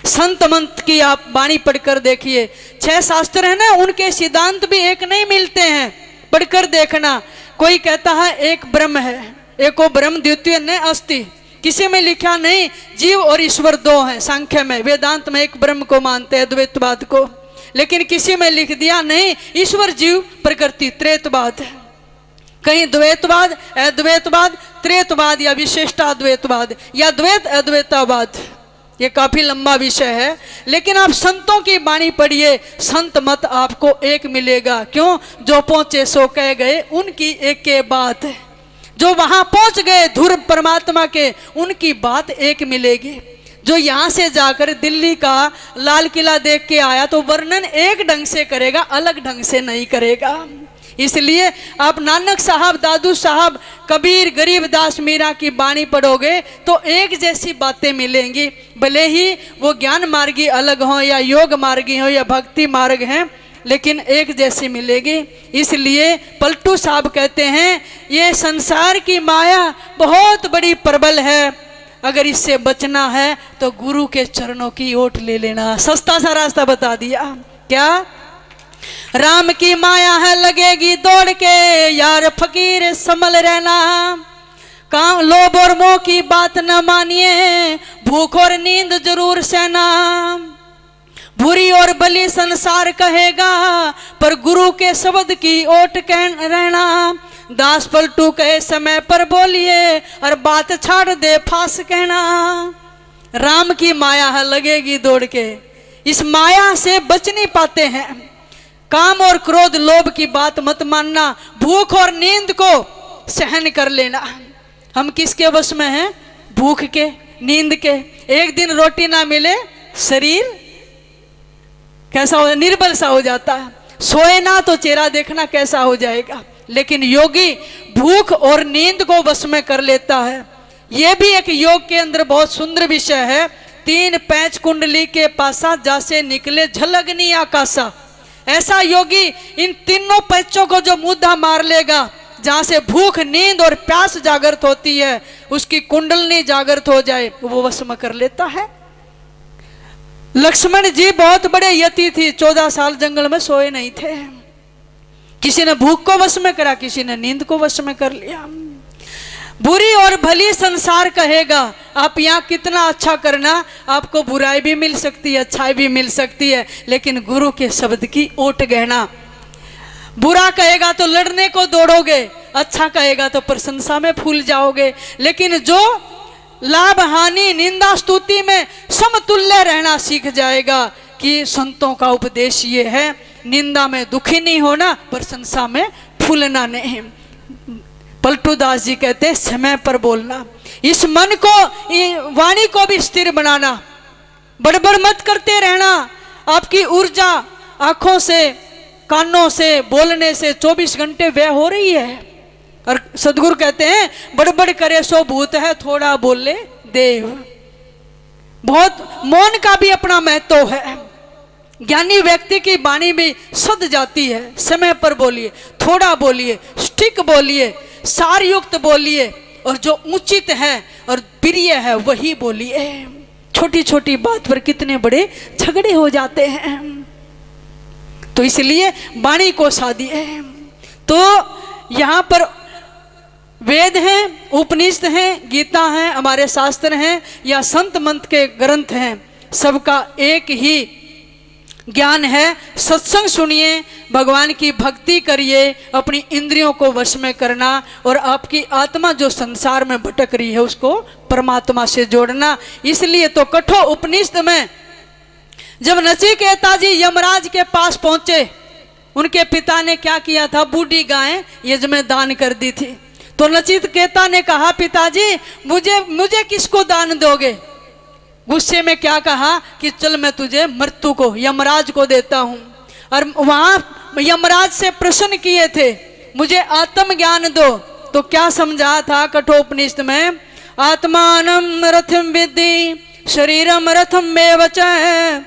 Speaker 1: संत मंत की आप वाणी पढ़कर देखिए, 6 शास्त्र है ना, उनके सिद्धांत भी एक नहीं मिलते हैं, पढ़कर देखना। कोई कहता है एक ब्रह्म है, एको ब्रह्म द्वितीय न अस्ति, किसी में लिखा नहीं जीव और ईश्वर 2 हैं। सांख्य में, वेदांत में एक ब्रह्म को मानते हैं, द्वैतवाद को, लेकिन किसी में लिख दिया नहीं ईश्वर जीव प्रकृति, त्रैतवाद। कहीं द्वैतवाद, अद्वैतवाद, त्रैतवाद या विशिष्टाद्वैतवाद या द्वैत अद्वैतवाद, ये काफी लंबा विषय है। लेकिन आप संतों की वाणी पढ़िए, संत मत आपको एक मिलेगा। क्यों? जो पहुंचे सो कह गए, उनकी एक के बात, जो वहां पहुंच गए धुर परमात्मा के, उनकी बात एक मिलेगी। जो यहां से जाकर दिल्ली का लाल किला देख के आया तो वर्णन एक ढंग से करेगा, अलग ढंग से नहीं करेगा। इसलिए आप नानक साहब, दादू साहब, कबीर, गरीबदास, मीरा की वाणी पढ़ोगे तो एक जैसी बातें मिलेंगी। भले ही वो ज्ञान मार्गी अलग हो या योग मार्गी हो या भक्ति मार्ग हैं, लेकिन एक जैसी मिलेगी। इसलिए पलटू साहब कहते हैं, ये संसार की माया बहुत बड़ी प्रबल है, अगर इससे बचना है तो गुरु के चरणों की ओट ले लेना। सस्ता सा रास्ता बता दिया। क्या? राम की माया है लगेगी दौड़ के, यार फकीर संभल रहना, काम लोभ और मोह की बात न मानिए, भूख और नींद जरूर सहना। बुरी और भली संसार कहेगा, पर गुरु के शब्द की ओट कह रहना। दास पलटू कहे समय पर बोलिए, और बात छाड़ दे फास कहना। राम की माया है लगेगी दौड़ के, इस माया से बच नहीं पाते हैं। काम और क्रोध लोभ की बात मत मानना, भूख और नींद को सहन कर लेना। हम किसके वश में हैं? भूख के, नींद के। एक दिन रोटी ना मिले, शरीर कैसा हो, निर्बल सा हो जाता है। सोए ना तो चेहरा देखना कैसा हो जाएगा। लेकिन योगी भूख और नींद को वश में कर लेता है। यह भी एक योग के अंदर बहुत सुंदर विषय है। 3 पैंच कुंडली के पासा, जासे निकले झलगनी आकाशा। ऐसा योगी इन तीनों पैचों को जो मुद्दा मार लेगा, जहां से भूख, नींद और प्यास जागृत होती है, उसकी कुंडलनी जागृत हो जाए, वो वश में कर लेता है। लक्ष्मण जी बहुत बड़े यति थे, 14 साल जंगल में सोए नहीं थे। किसी ने भूख को वश में करा, किसी ने नींद को वश में कर लिया। बुरी और भली संसार कहेगा, आप यहाँ कितना अच्छा करना, आपको बुराई भी मिल सकती है, अच्छाई भी मिल सकती है, लेकिन गुरु के शब्द की ओट गहना। बुरा कहेगा तो लड़ने को दौड़ोगे, अच्छा कहेगा तो प्रशंसा में फूल जाओगे। लेकिन जो लाभ हानि निंदा स्तुति में समतुल्य रहना सीख जाएगा कि संतों का उपदेश ये है, निंदा में दुखी नहीं होना, प्रशंसा में फूलना नहीं। पलटू दास जी कहते हैं समय पर बोलना, इस मन को, वाणी को भी स्थिर बनाना, बड़बड़ मत करते रहना। आपकी ऊर्जा आंखों से, कानों से, बोलने से 24 घंटे व्यय हो रही है। और सदगुरु कहते हैं बड़बड़ करे सो भूत है, थोड़ा बोले देव। बहुत मौन का भी अपना महत्व है। ज्ञानी व्यक्ति की वाणी भी सद जाती है। समय पर बोलिए, थोड़ा बोलिए, स्टिक बोलिए, सारयुक्त बोलिए, और जो उचित है और प्रिय है वही बोलिए। छोटी छोटी बात पर कितने बड़े झगड़े हो जाते हैं, तो इसलिए वाणी को साधिए। तो यहाँ पर वेद हैं, उपनिषद हैं, गीता हैं, हमारे शास्त्र हैं या संत मंत्र के ग्रंथ हैं, सबका एक ही ज्ञान है। सत्संग सुनिए, भगवान की भक्ति करिए, अपनी इंद्रियों को वश में करना, और आपकी आत्मा जो संसार में भटक रही है उसको परमात्मा से जोड़ना। इसलिए तो कठोर उपनिषद में जब नचिकेता जी यमराज के पास पहुंचे, उनके पिता ने क्या किया था, बूढ़ी गाय यज्ञ में दान कर दी थी। तो नचिकेता ने कहा, पिताजी मुझे किसको दान दोगे? गुस्से में क्या कहा कि चल मैं तुझे मृत्यु को, यमराज को देता हूं। और वहां यमराज से प्रश्न किए थे, मुझे आत्म ज्ञान दो। तो क्या समझा था कठोपनिषद में, आत्मानम रथम विद्धि शरीरम रथम में च,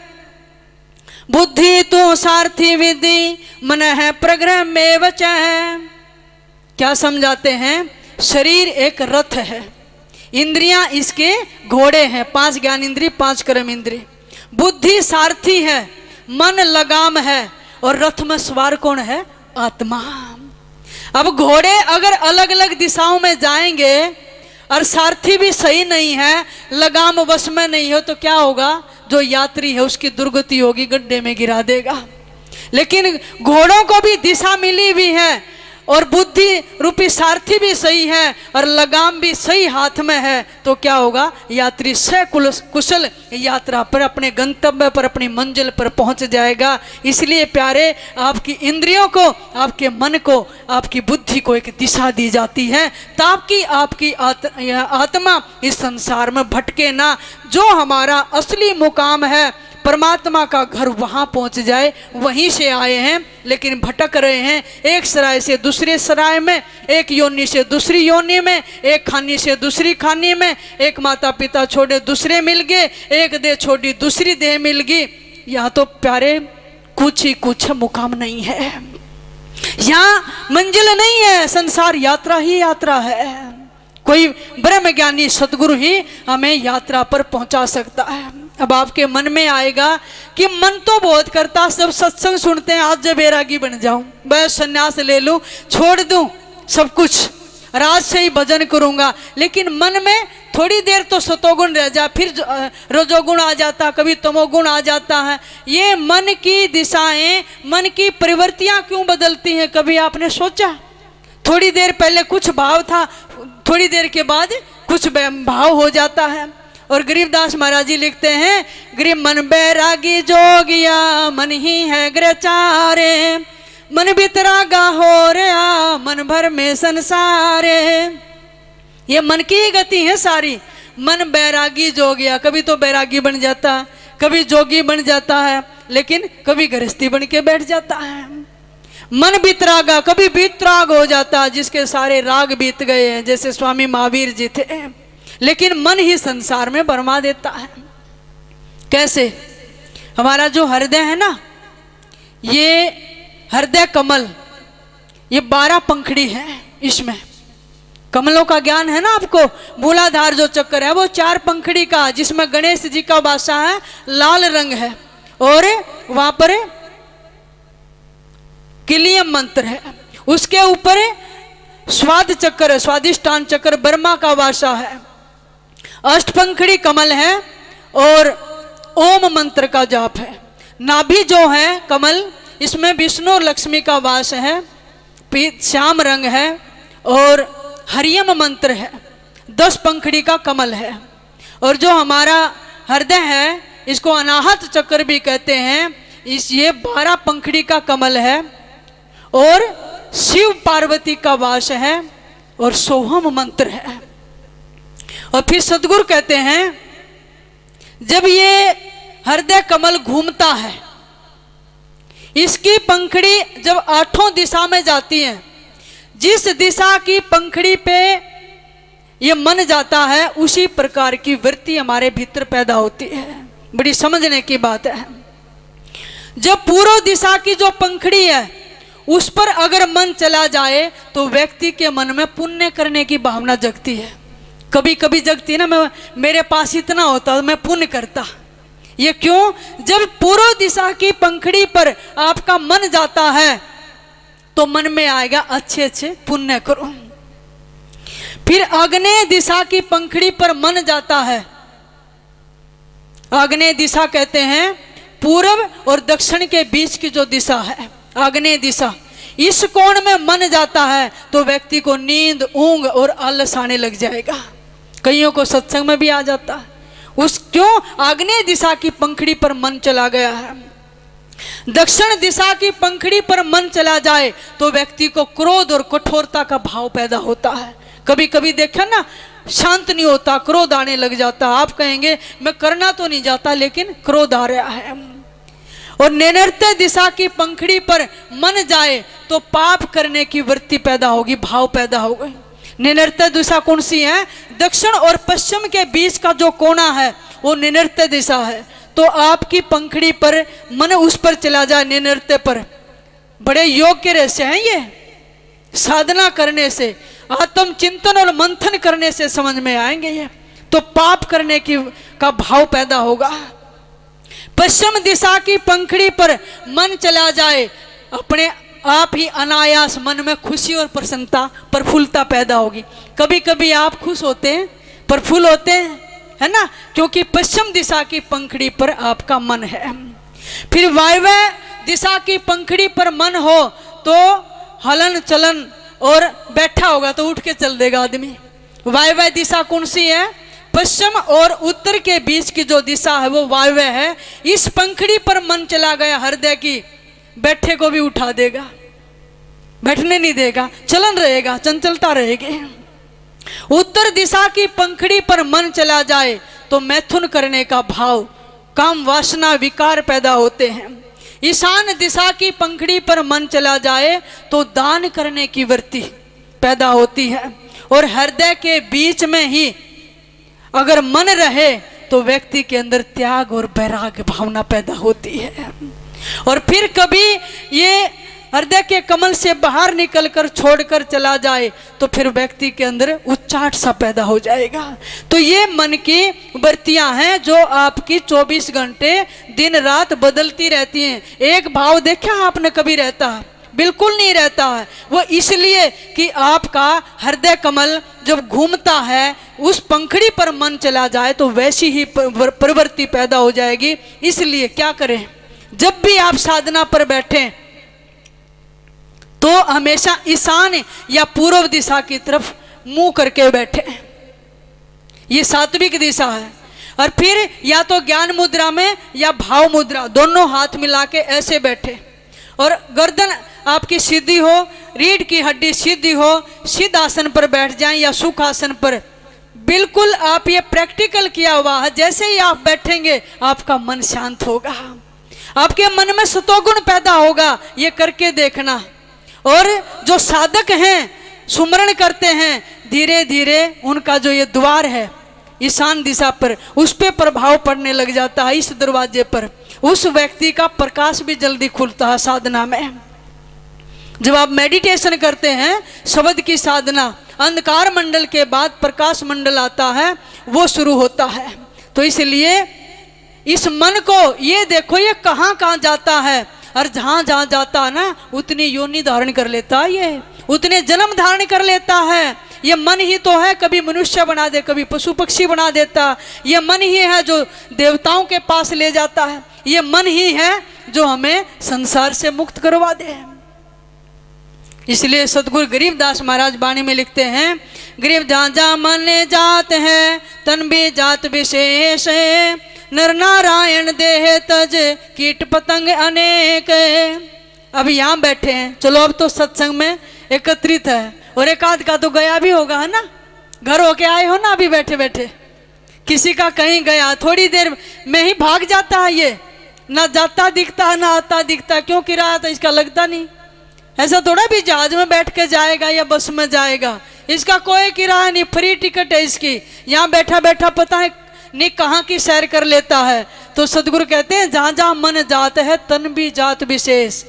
Speaker 1: बुद्धि तो सारथी विद्धि मन है प्रग्रह में वच। क्या समझाते हैं, शरीर एक रथ है, इंद्रियां इसके घोड़े हैं, 5 ज्ञान इंद्रिय, 5 कर्म इंद्रिय, बुद्धि सारथी है, मन लगाम है, और रथ में सवार कौन है, आत्मा। अब घोड़े अगर अलग अलग दिशाओं में जाएंगे और सारथी भी सही नहीं है, लगाम वश में नहीं हो, तो क्या होगा, जो यात्री है उसकी दुर्गति होगी, गड्ढे में गिरा देगा। लेकिन घोड़ों को भी दिशा मिली हुई है, और बुद्धि रूपी सारथी भी सही है, और लगाम भी सही हाथ में है, तो क्या होगा, यात्री कुशल यात्रा पर अपने गंतव्य पर, अपनी मंजिल पर पहुंच जाएगा। इसलिए प्यारे, आपकी इंद्रियों को, आपके मन को, आपकी बुद्धि को एक दिशा दी जाती है, ताकि आपकी आत्मा इस संसार में भटके ना। जो हमारा असली मुकाम है, परमात्मा का घर, वहां पहुंच जाए। वहीं से आए हैं लेकिन भटक रहे हैं, एक सराय से दूसरे सराय में, एक योनि से दूसरी योनि में, एक खानी से दूसरी खानी में, एक माता पिता छोड़े दूसरे मिल गए, एक देह छोड़ी दूसरी देह मिल गई। यहाँ तो प्यारे कुछ ही कुछ मुकाम नहीं है, यहाँ मंजिल नहीं है, संसार यात्रा ही यात्रा है। कोई ब्रह्म ज्ञानी सदगुरु ही हमें यात्रा पर पहुंचा सकता है। अब आपके मन में आएगा कि मन तो बहुत करता, सब सत्संग सुनते हैं, आज जब बैरागी बन जाऊं, बस संन्यास ले लूं, छोड़ दूं सब कुछ, रात से ही भजन करूंगा। लेकिन मन में थोड़ी देर तो सतोगुण रह जाए, फिर रजोगुण आ जाता, कभी तमोगुण आ जाता है। ये मन की दिशाएं, मन की प्रवृत्तियां क्यों बदलती हैं, कभी आपने सोचा? थोड़ी देर पहले कुछ भाव था, थोड़ी देर के बाद कुछ भाव हो जाता है। और गरीबदास महाराज जी लिखते हैं, गरीब मन बैरागी जोगिया, मन ही है ग्रचारे, मन बितरागा हो रहा, मन भर में संसारे। ये मन की गति है सारी। मन बैरागी जोगिया, कभी तो बैरागी बन जाता, कभी जोगी बन जाता है, लेकिन कभी गृहस्थी बन के बैठ जाता है। मन बितरागा, कभी बीतराग हो जाता, जिसके सारे राग बीत गए हैं, जैसे स्वामी महावीर जी थे। लेकिन मन ही संसार में बरमा देता है। कैसे? हमारा जो हृदय है ना, ये हृदय कमल, ये 12 पंखड़ी है, इसमें कमलों का ज्ञान है ना आपको। मूलाधार जो चक्कर है वो 4 पंखड़ी का, जिसमें गणेश जी का वासा है, लाल रंग है, और वहां पर किलियम मंत्र है, उसके ऊपर स्वाद चक्र है, स्वादिष्टान चक्र, ब्रह्मा का वासा है। अष्टपंखड़ी कमल है और ओम मंत्र का जाप है। नाभि जो है कमल, इसमें विष्णु और लक्ष्मी का वास है, श्याम रंग है और हरियम मंत्र है। 10 पंखड़ी का कमल है। और जो हमारा हृदय है इसको अनाहत चक्र भी कहते हैं। ये 12 पंखड़ी का कमल है और शिव पार्वती का वास है और सोहम मंत्र है। और फिर सदगुरु कहते हैं जब ये हृदय कमल घूमता है, इसकी पंखड़ी जब 8 दिशा में जाती है, जिस दिशा की पंखड़ी पे ये मन जाता है उसी प्रकार की वृत्ति हमारे भीतर पैदा होती है। बड़ी समझने की बात है। जब पूर्व दिशा की जो पंखड़ी है उस पर अगर मन चला जाए तो व्यक्ति के मन में पुण्य करने की भावना जगती है। कभी कभी जगती है ना, मेरे पास इतना होता मैं पुण्य करता। ये क्यों? जब पूर्व दिशा की पंखड़ी पर आपका मन जाता है तो मन में आएगा अच्छे अच्छे पुण्य करो। फिर आग्नेय दिशा की पंखड़ी पर मन जाता है। आग्नेय दिशा कहते हैं पूर्व और दक्षिण के बीच की जो दिशा है, आग्नेय दिशा, इस कोण में मन जाता है तो व्यक्ति को नींद, ऊंघ और आलस आने लग जाएगा। कईयों को सत्संग में भी आ जाता है। उस क्यों? आग्नेय दिशा की पंखड़ी पर मन चला गया है। दक्षिण दिशा की पंखड़ी पर मन चला जाए तो व्यक्ति को क्रोध और कठोरता का भाव पैदा होता है। कभी कभी देखा ना, शांत नहीं होता, क्रोध आने लग जाता। आप कहेंगे मैं करना तो नहीं जाता लेकिन क्रोध आ रहा है। और नैऋत्य दिशा की पंखड़ी पर मन जाए तो पाप करने की वृत्ति पैदा होगी, भाव पैदा होगा। नैऋत्य दिशा कौन सी है? दक्षिण और पश्चिम के बीच का जो कोना है वो नैऋत्य दिशा है। तो आपकी पंखड़ी पर मन उस पर चला जाए, नैऋत्य पर, बड़े योग के रहस्य हैं ये। साधना करने से, आत्म चिंतन और मंथन करने से समझ में आएंगे ये। तो पाप करने का भाव पैदा होगा। पश्चिम दिशा की पंखड़ी पर मन चला जाए, अपने आप ही अनायास मन में खुशी और प्रसन्नता, प्रफुल्लता पैदा होगी। कभी कभी आप खुश होते हैं, प्रफुल्ल होते हैं, है ना, क्योंकि पश्चिम दिशा की पंखड़ी पर आपका मन है। फिर वायव्य दिशा की पंखड़ी पर मन हो तो हलन चलन, और बैठा होगा तो उठ के चल देगा आदमी। वायव्य दिशा कौन सी है? पश्चिम और उत्तर के बीच की जो दिशा है वो वायव्य है। इस पंखड़ी पर मन चला गया हृदय की, बैठे को भी उठा देगा, बैठने नहीं देगा, चलन रहेगा, चंचलता रहेगी। उत्तर दिशा की पंखड़ी पर मन चला जाए तो मैथुन करने का भाव, काम वासना विकार पैदा होते हैं। ईशान दिशा की पंखड़ी पर मन चला जाए तो दान करने की वृत्ति पैदा होती है। और हृदय के बीच में ही अगर मन रहे तो व्यक्ति के अंदर त्याग और वैराग्य भावना पैदा होती है। और फिर कभी ये हृदय के कमल से बाहर निकलकर छोड़कर चला जाए तो फिर व्यक्ति के अंदर उच्चाट सा पैदा हो जाएगा। तो ये मन की वृत्तियां हैं जो आपकी 24 घंटे दिन रात बदलती रहती हैं। एक भाव देखा आपने कभी रहता है? बिल्कुल नहीं रहता है। वो इसलिए कि आपका हृदय कमल जब घूमता है, उस पंखड़ी पर मन चला जाए तो वैसी ही प्रवृत्ति पैदा हो जाएगी। इसलिए क्या करें, जब भी आप साधना पर बैठें तो हमेशा ईशान या पूर्व दिशा की तरफ मुंह करके बैठे। ये सात्विक दिशा है। और फिर या तो ज्ञान मुद्रा में या भाव मुद्रा, दोनों हाथ मिला के ऐसे बैठे और गर्दन आपकी सीधी हो, रीढ़ की हड्डी सीधी हो, सिद्ध आसन पर बैठ जाएं या सुख आसन पर। बिल्कुल आप ये प्रैक्टिकल किया हुआ है। जैसे ही आप बैठेंगे आपका मन शांत होगा, आपके मन में सतोगुण पैदा होगा। ये करके देखना। और जो साधक हैं, सुमरण करते हैं, धीरे धीरे उनका जो ये द्वार है ईशान दिशा पर, उस पे प्रभाव पड़ने लग जाता है। इस दरवाजे पर उस व्यक्ति का प्रकाश भी जल्दी खुलता है साधना में। जब आप मेडिटेशन करते हैं, शब्द की साधना, अंधकार मंडल के बाद प्रकाश मंडल आता है, वो शुरू होता है। तो इसलिए इस मन को ये देखो, ये कहाँ कहाँ जाता है, और जहाँ जहाँ जाता है ना उतनी योनि धारण कर लेता है, ये उतने जन्म धारण कर लेता है। ये मन ही तो है, कभी मनुष्य बना दे, कभी पशु पक्षी बना देता। ये मन ही है जो देवताओं के पास ले जाता है। ये मन ही है जो हमें संसार से मुक्त करवा दे। इसलिए सतगुरु गरीबदास महाराज वाणी में लिखते हैं, गरीब जहाँ जहाँ मन जात है तन भी जात विशेष है, नर नारायण देह तज कीट पतंग अनेक। अब यहाँ बैठे हैं, चलो अब तो सत्संग में एकत्रित है, और एक आध का तो गया भी होगा, है ना, घर होके आए हो ना अभी बैठे बैठे। किसी का कहीं गया, थोड़ी देर में ही भाग जाता है, ये ना जाता दिखता है ना आता दिखता है। क्यों किराया तो इसका लगता नहीं। ऐसा थोड़ा भी जहाज में बैठ के जाएगा या बस में जाएगा, इसका कोई किराया नहीं, फ्री टिकट है इसकी। यहाँ बैठा बैठा पता है नहीं कहाँ की सैर कर लेता है। तो सतगुरु कहते हैं जहाँ जहाँ मन जात है तन भी जात विशेष।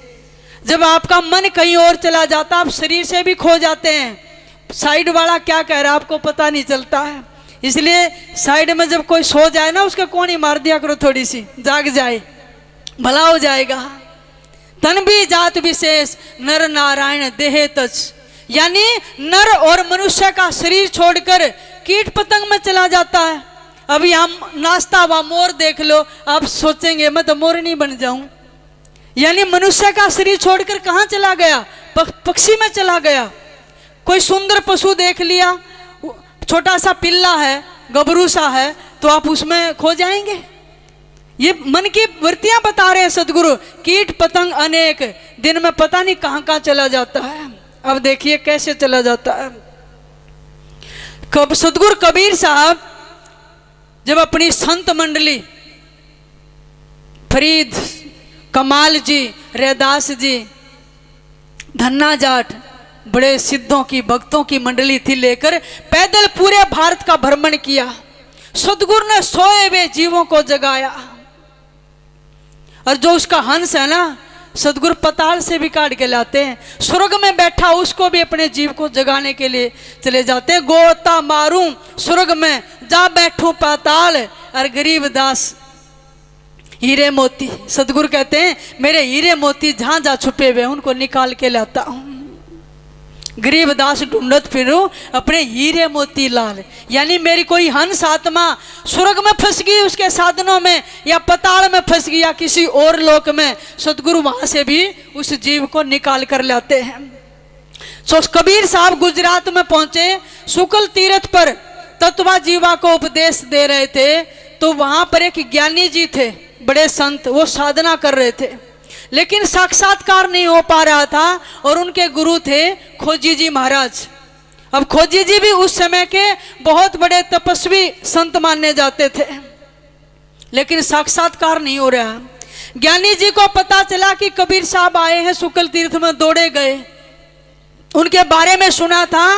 Speaker 1: जब आपका मन कहीं और चला जाता, आप शरीर से भी खो जाते हैं। साइड वाला क्या कह रहा है आपको पता नहीं चलता है। इसलिए साइड में जब कोई सो जाए ना, उसके कोनी मार दिया करो, थोड़ी सी जाग जाए, भला हो जाएगा। तन भी जात विशेष नर नारायण देह तज, यानी नर और मनुष्य का शरीर छोड़कर कीट पतंग में चला जाता है। अभी हम नाचता हुआ मोर देख लो, आप सोचेंगे मैं तो मोर नहीं बन जाऊं। यानी मनुष्य का शरीर छोड़कर कहाँ चला गया? पक्षी में चला गया। कोई सुंदर पशु देख लिया, छोटा सा पिल्ला है, गबरू सा है, तो आप उसमें खो जाएंगे। ये मन की वृत्तियां बता रहे हैं सदगुरु। कीट पतंग अनेक, दिन में पता नहीं कहाँ कहाँ चला जाता है। अब देखिए कैसे चला जाता है। कब सदगुरु कबीर साहब जब अपनी संत मंडली फरीद, कमाल जी, रैदास जी, धन्ना जाट, बड़े सिद्धों की भक्तों की मंडली थी, लेकर पैदल पूरे भारत का भ्रमण किया। सदगुरु ने सोए हुए जीवों को जगाया, और जो उसका हंस है ना, सदगुरु पताल से भी काट के लाते हैं। स्वर्ग में बैठा उसको भी अपने जीव को जगाने के लिए चले जाते हैं। गोता मारूं स्वर्ग में, जा बैठूं पाताल, और गरीबदास हीरे मोती, सदगुरु कहते हैं मेरे हीरे मोती जहां जहां छुपे हुए उनको निकाल के लाता हूं। गरीबदास ढूंढत फिरूं अपने हीरे मोती लाल, यानी मेरी कोई हंस आत्मा स्वर्ग में फंस गई उसके साधनों में, या पताल में फंस गई, या किसी और लोक में, सदगुरु वहां से भी उस जीव को निकाल कर लाते हैं। सो कबीर साहब गुजरात में पहुंचे, शुक्ल तीर्थ पर तत्वा जीवा को उपदेश दे रहे थे। तो वहां पर एक ज्ञानी जी थे, बड़े संत, वो साधना कर रहे थे, लेकिन साक्षात्कार नहीं हो पा रहा था। और उनके गुरु थे खोजी जी महाराज। अब खोजी जी भी उस समय के बहुत बड़े तपस्वी संत माने जाते थे, लेकिन साक्षात्कार नहीं हो रहा। ज्ञानी जी को पता चला कि कबीर साहब आए हैं, शुक्ल तीर्थ में दौड़े गए। उनके बारे में सुना था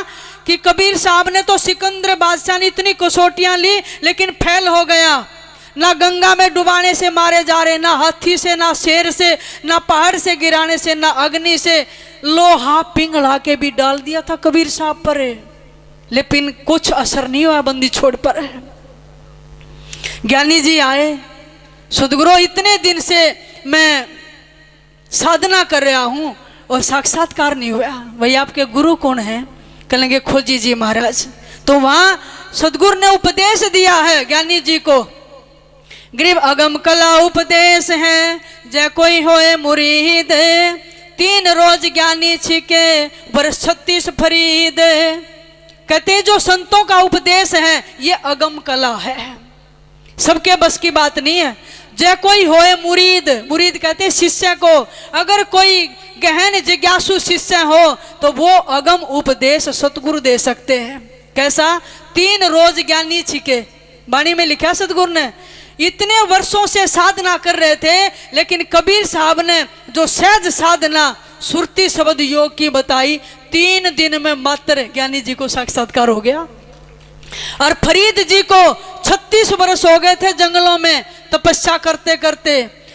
Speaker 1: कि कबीर साहब ने तो सिकंदर बादशाह ने इतनी कसौटियां ली, लेकिन फेल हो गया। ना गंगा में डुबाने से मारे जा रहे, ना हाथी से, ना शेर से, ना पहाड़ से गिराने से, ना अग्नि से, लोहा पिघला के भी डाल दिया था कबीर साहब पर, लेकिन कुछ असर नहीं हुआ बंदी छोड़ पर। ज्ञानी जी आए, सदगुरु इतने दिन से मैं साधना कर रहा हूं और साक्षात्कार नहीं हुआ, वही आपके गुरु कौन है? कहेंगे खोजी जी महाराज। तो वहां सदगुरु ने उपदेश दिया है ज्ञानी जी को, गरीब अगम कला उपदेश है, जय कोई होए मुरीद, 3 रोज ज्ञानी छिके वर्ष 36 फरीद। कहते जो संतों का उपदेश है ये अगम कला है, सबके बस की बात नहीं है। जय कोई होए मुरीद, मुरीद कहते हैं शिष्य को। अगर कोई गहन जिज्ञासु शिष्य हो तो वो अगम उपदेश सतगुरु दे सकते हैं। कैसा? 3 रोज ज्ञानी छिके, वाणी में लिखा सतगुरु ने। इतने वर्षों से साधना कर रहे थे, लेकिन कबीर साहब ने जो सहज साधना सुरती शब्द योग की बताई, 3 दिन में मात्र ज्ञानी जी को साक्षात्कार हो गया। और फरीद जी को 36 वर्ष हो गए थे जंगलों में तपस्या करते करते।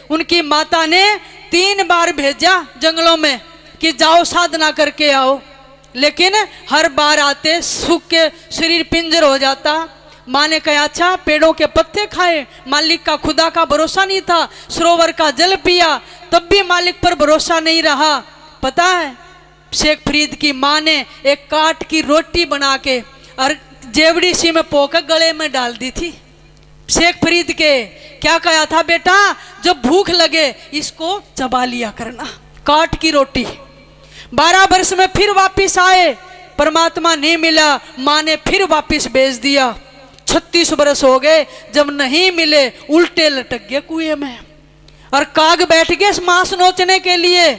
Speaker 1: उनकी माता ने 3 बार भेजा जंगलों में कि जाओ साधना करके आओ, लेकिन हर बार आते सूख के शरीर पिंजर हो जाता। माँ ने कहा अच्छा पेड़ों के पत्ते खाए, मालिक का खुदा का भरोसा नहीं था। सरोवर का जल पिया, तब भी मालिक पर भरोसा नहीं रहा। पता है शेख फरीद की माँ ने एक काट की रोटी बना के और जेवड़ी सी में पोकर गले में डाल दी थी। शेख फरीद के क्या कहा था, बेटा जब भूख लगे इसको चबा लिया करना, काट की रोटी। 12 वर्ष में फिर वापिस आए, परमात्मा नहीं मिला, माँ ने फिर वापिस भेज दिया। 36 वर्ष हो गए, जब नहीं मिले उल्टे लटक गए कुएं में और काग बैठ गए मांस नोचने के लिए।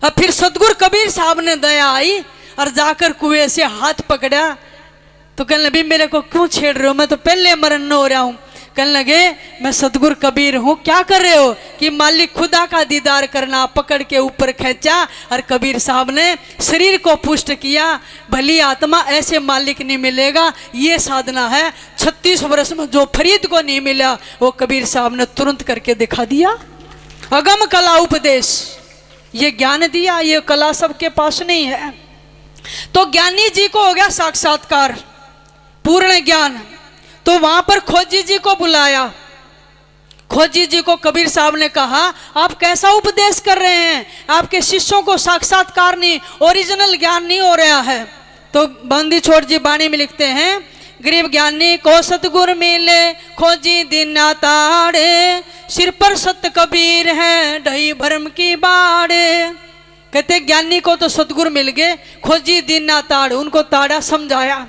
Speaker 1: अब फिर सतगुरु कबीर साहब ने दया आई और जाकर कुएं से हाथ पकड़ा तो कहने लगे मेरे को क्यों छेड़ रहे हो, मैं तो पहले मरन हो रहा हूँ। कहने लगे मैं सतगुरु कबीर हूँ। क्या कर रहे हो कि मालिक खुदा का दीदार करना। पकड़ के ऊपर खींचा और कबीर साहब ने शरीर को पुष्ट किया। भली आत्मा ऐसे मालिक नहीं मिलेगा, ये साधना है। 36 वर्ष में जो फरीद को नहीं मिला वो कबीर साहब ने तुरंत करके दिखा दिया। अगम कला उपदेश, ये ज्ञान दिया, ये कला सबके पास नहीं है। तो ज्ञानी जी को हो गया साक्षात्कार, पूर्ण ज्ञान। तो वहां पर खोजी जी को बुलाया। खोजी जी को कबीर साहब ने कहा आप कैसा उपदेश कर रहे हैं, आपके शिष्यों को साक्षात्कार नहीं, ओरिजिनल ज्ञान नहीं हो रहा है। तो बंदी छोड़ जी बाणी में लिखते हैं, गरीब ज्ञानी को सतगुरु मिले खोजी दीना ताड़े, सिर पर सत कबीर है ढई भरम की बाड़े। कहते ज्ञानी को तो सतगुरु मिल गए, खोजी दीना ताड़, उनको ताड़ा समझाया।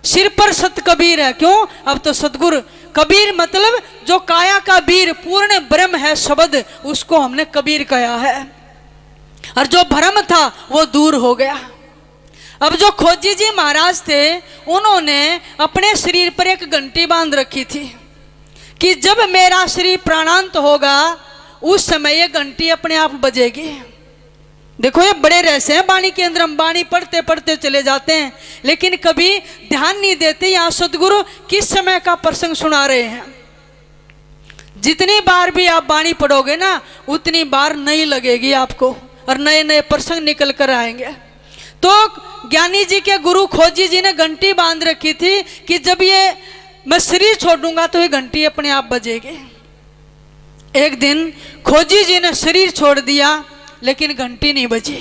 Speaker 1: सिर पर सत कबीर है, क्यों? अब तो सतगुरु कबीर मतलब जो काया का वीर पूर्ण ब्रह्म है शब्द, उसको हमने कबीर कहा है। और जो भ्रम था वो दूर हो गया। अब जो खोजी जी महाराज थे उन्होंने अपने शरीर पर एक घंटी बांध रखी थी कि जब मेरा शरीर प्राणांत होगा उस समय ये घंटी अपने आप बजेगी। देखो ये बड़े रहस्य हैं बाणी के अंदर, हम बाणी पढ़ते पढ़ते चले जाते हैं लेकिन कभी ध्यान नहीं देते यहाँ सतगुरु किस समय का प्रसंग सुना रहे हैं। जितनी बार भी आप बाणी पढ़ोगे ना उतनी बार नई लगेगी आपको और नए नए प्रसंग निकल कर आएंगे। तो ज्ञानी जी के गुरु खोजी जी ने घंटी बांध रखी थी कि जब ये मैं शरीर छोड़ूंगा तो ये घंटी अपने आप बजेगी। एक दिन खोजी जी ने शरीर छोड़ दिया लेकिन घंटी नहीं बजी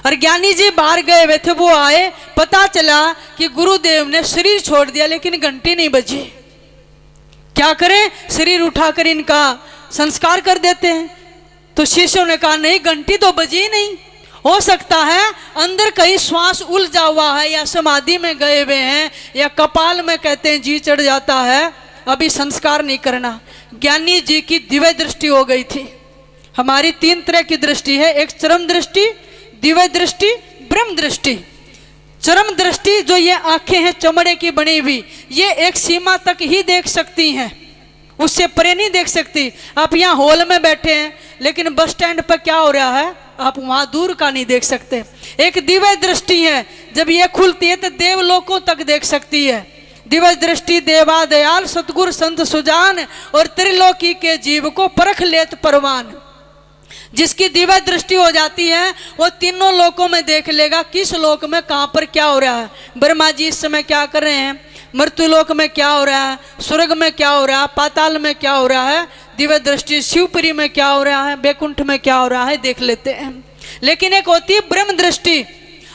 Speaker 1: और ज्ञानी जी बाहर गए हुए थे, वो आए, पता चला कि गुरुदेव ने शरीर छोड़ दिया लेकिन घंटी नहीं बजी। क्या करें, शरीर उठाकर इनका संस्कार कर देते हैं। तो शिष्यों ने कहा नहीं घंटी तो बजी नहीं, हो सकता है अंदर कहीं श्वास उलझा हुआ है या समाधि में गए हुए हैं या कपाल में कहते हैं जी चढ़ जाता है, अभी संस्कार नहीं करना। ज्ञानी जी की दिव्य दृष्टि हो गई थी। हमारी 3 तरह की दृष्टि है, एक चरम दृष्टि, दिव्य दृष्टि, ब्रह्म दृष्टि। चरम दृष्टि जो ये आंखें हैं चमड़े की बनी हुई, ये एक सीमा तक ही देख सकती हैं, उससे परे नहीं देख सकती। आप यहाँ हॉल में बैठे हैं लेकिन बस स्टैंड पर क्या हो रहा है आप वहाँ दूर का नहीं देख सकते। एक दिव्य दृष्टि है, जब ये खुलती है तो देवलोकों तक देख सकती है। दिव्य दृष्टि देवा दयाल सतगुरु संत सुजान और त्रिलोकी के जीव को परख लेत परवान। जिसकी दिव्य दृष्टि हो जाती है वो तीनों लोकों में देख लेगा किस लोक में कहाँ पर क्या हो रहा है। ब्रह्मा जी इस समय क्या कर रहे हैं, मृत्युलोक में क्या हो रहा है, स्वर्ग में क्या हो रहा है, पाताल में क्या हो रहा है। दिव्य दृष्टि शिवपुरी में क्या हो रहा है, बैकुंठ में क्या हो रहा है देख लेते हैं। लेकिन एक होती है ब्रह्म दृष्टि,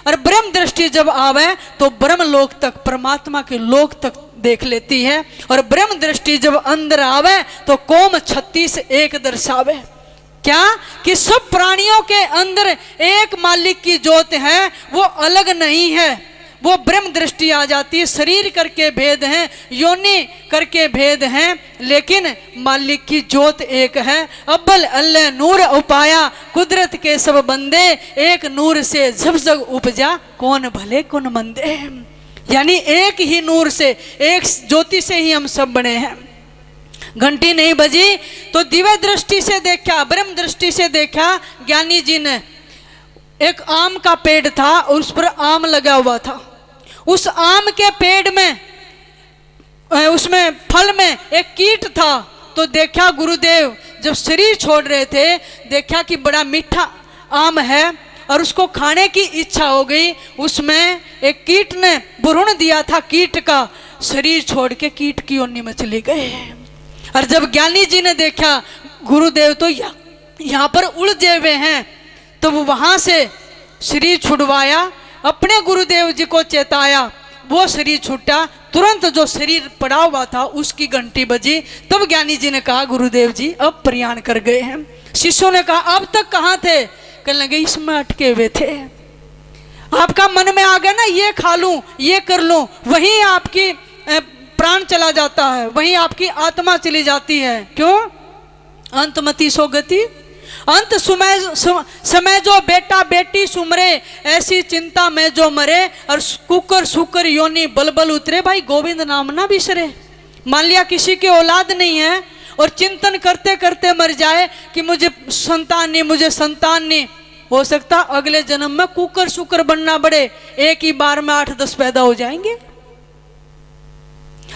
Speaker 1: और ब्रह्म दृष्टि जब आवे तो ब्रह्म लोक तक, परमात्मा के लोक तक देख लेती है। और ब्रह्म दृष्टि जब अंदर आवे तो कोम 36 एक दर्शावे। क्या कि सब प्राणियों के अंदर एक मालिक की ज्योत है, वो अलग नहीं है, वो ब्रह्म दृष्टि आ जाती है। शरीर करके भेद हैं, योनि करके भेद हैं, लेकिन मालिक की ज्योत एक है। अव्वल अल्लाह नूर उपाया कुदरत के सब बंदे, एक नूर से जब जग उपजा कौन भले कौन मंदे। यानी एक ही नूर से, एक ज्योति से ही हम सब बने हैं। घंटी नहीं बजी तो दिव्य दृष्टि से देखा, ब्रह्म दृष्टि से देखा ज्ञानी जी ने। एक आम का पेड़ था और उस पर आम लगा हुआ था। उस आम के पेड़ में, उसमें फल में एक कीट था। तो देखा गुरुदेव जब शरीर छोड़ रहे थे, देखा कि बड़ा मीठा आम है और उसको खाने की इच्छा हो गई। उसमें एक कीट ने भ्रूण दिया था, कीट का शरीर छोड़ के कीट की योनि में चले गए। और जब ज्ञानी जी ने देखा गुरुदेव तो यहाँ पर उलझे हुए हैं, तो वो वहां से शरीर छुड़वाया, अपने गुरुदेव जी को चेताया, वो शरीर छूटा। तुरंत जो शरीर पड़ा हुआ था उसकी घंटी बजी। तब ज्ञानी जी ने कहा गुरुदेव जी अब प्रयाण कर गए हैं। शिष्यों ने कहा अब तक कहाँ थे? कहने लगे इसमें अटके हुए थे। आपका मन में आ गया ना ये खा लूं ये कर लूं, वहीं आपकी प्राण चला जाता है, वहीं आपकी आत्मा चली जाती है। क्यों? अंतमति सो गति, अंत समय जो बेटा बेटी सुमरे, ऐसी चिंता में जो मरे, और कुकर सुकर योनि बलबल उतरे। भाई गोविंद नाम ना बिसरे। मान लिया किसी की औलाद नहीं है और चिंतन करते करते मर जाए कि मुझे संतान नहीं, मुझे संतान नहीं, हो सकता अगले जन्म में कुकर सुकर बनना पड़े, एक ही बार में 8-10 पैदा हो जाएंगे।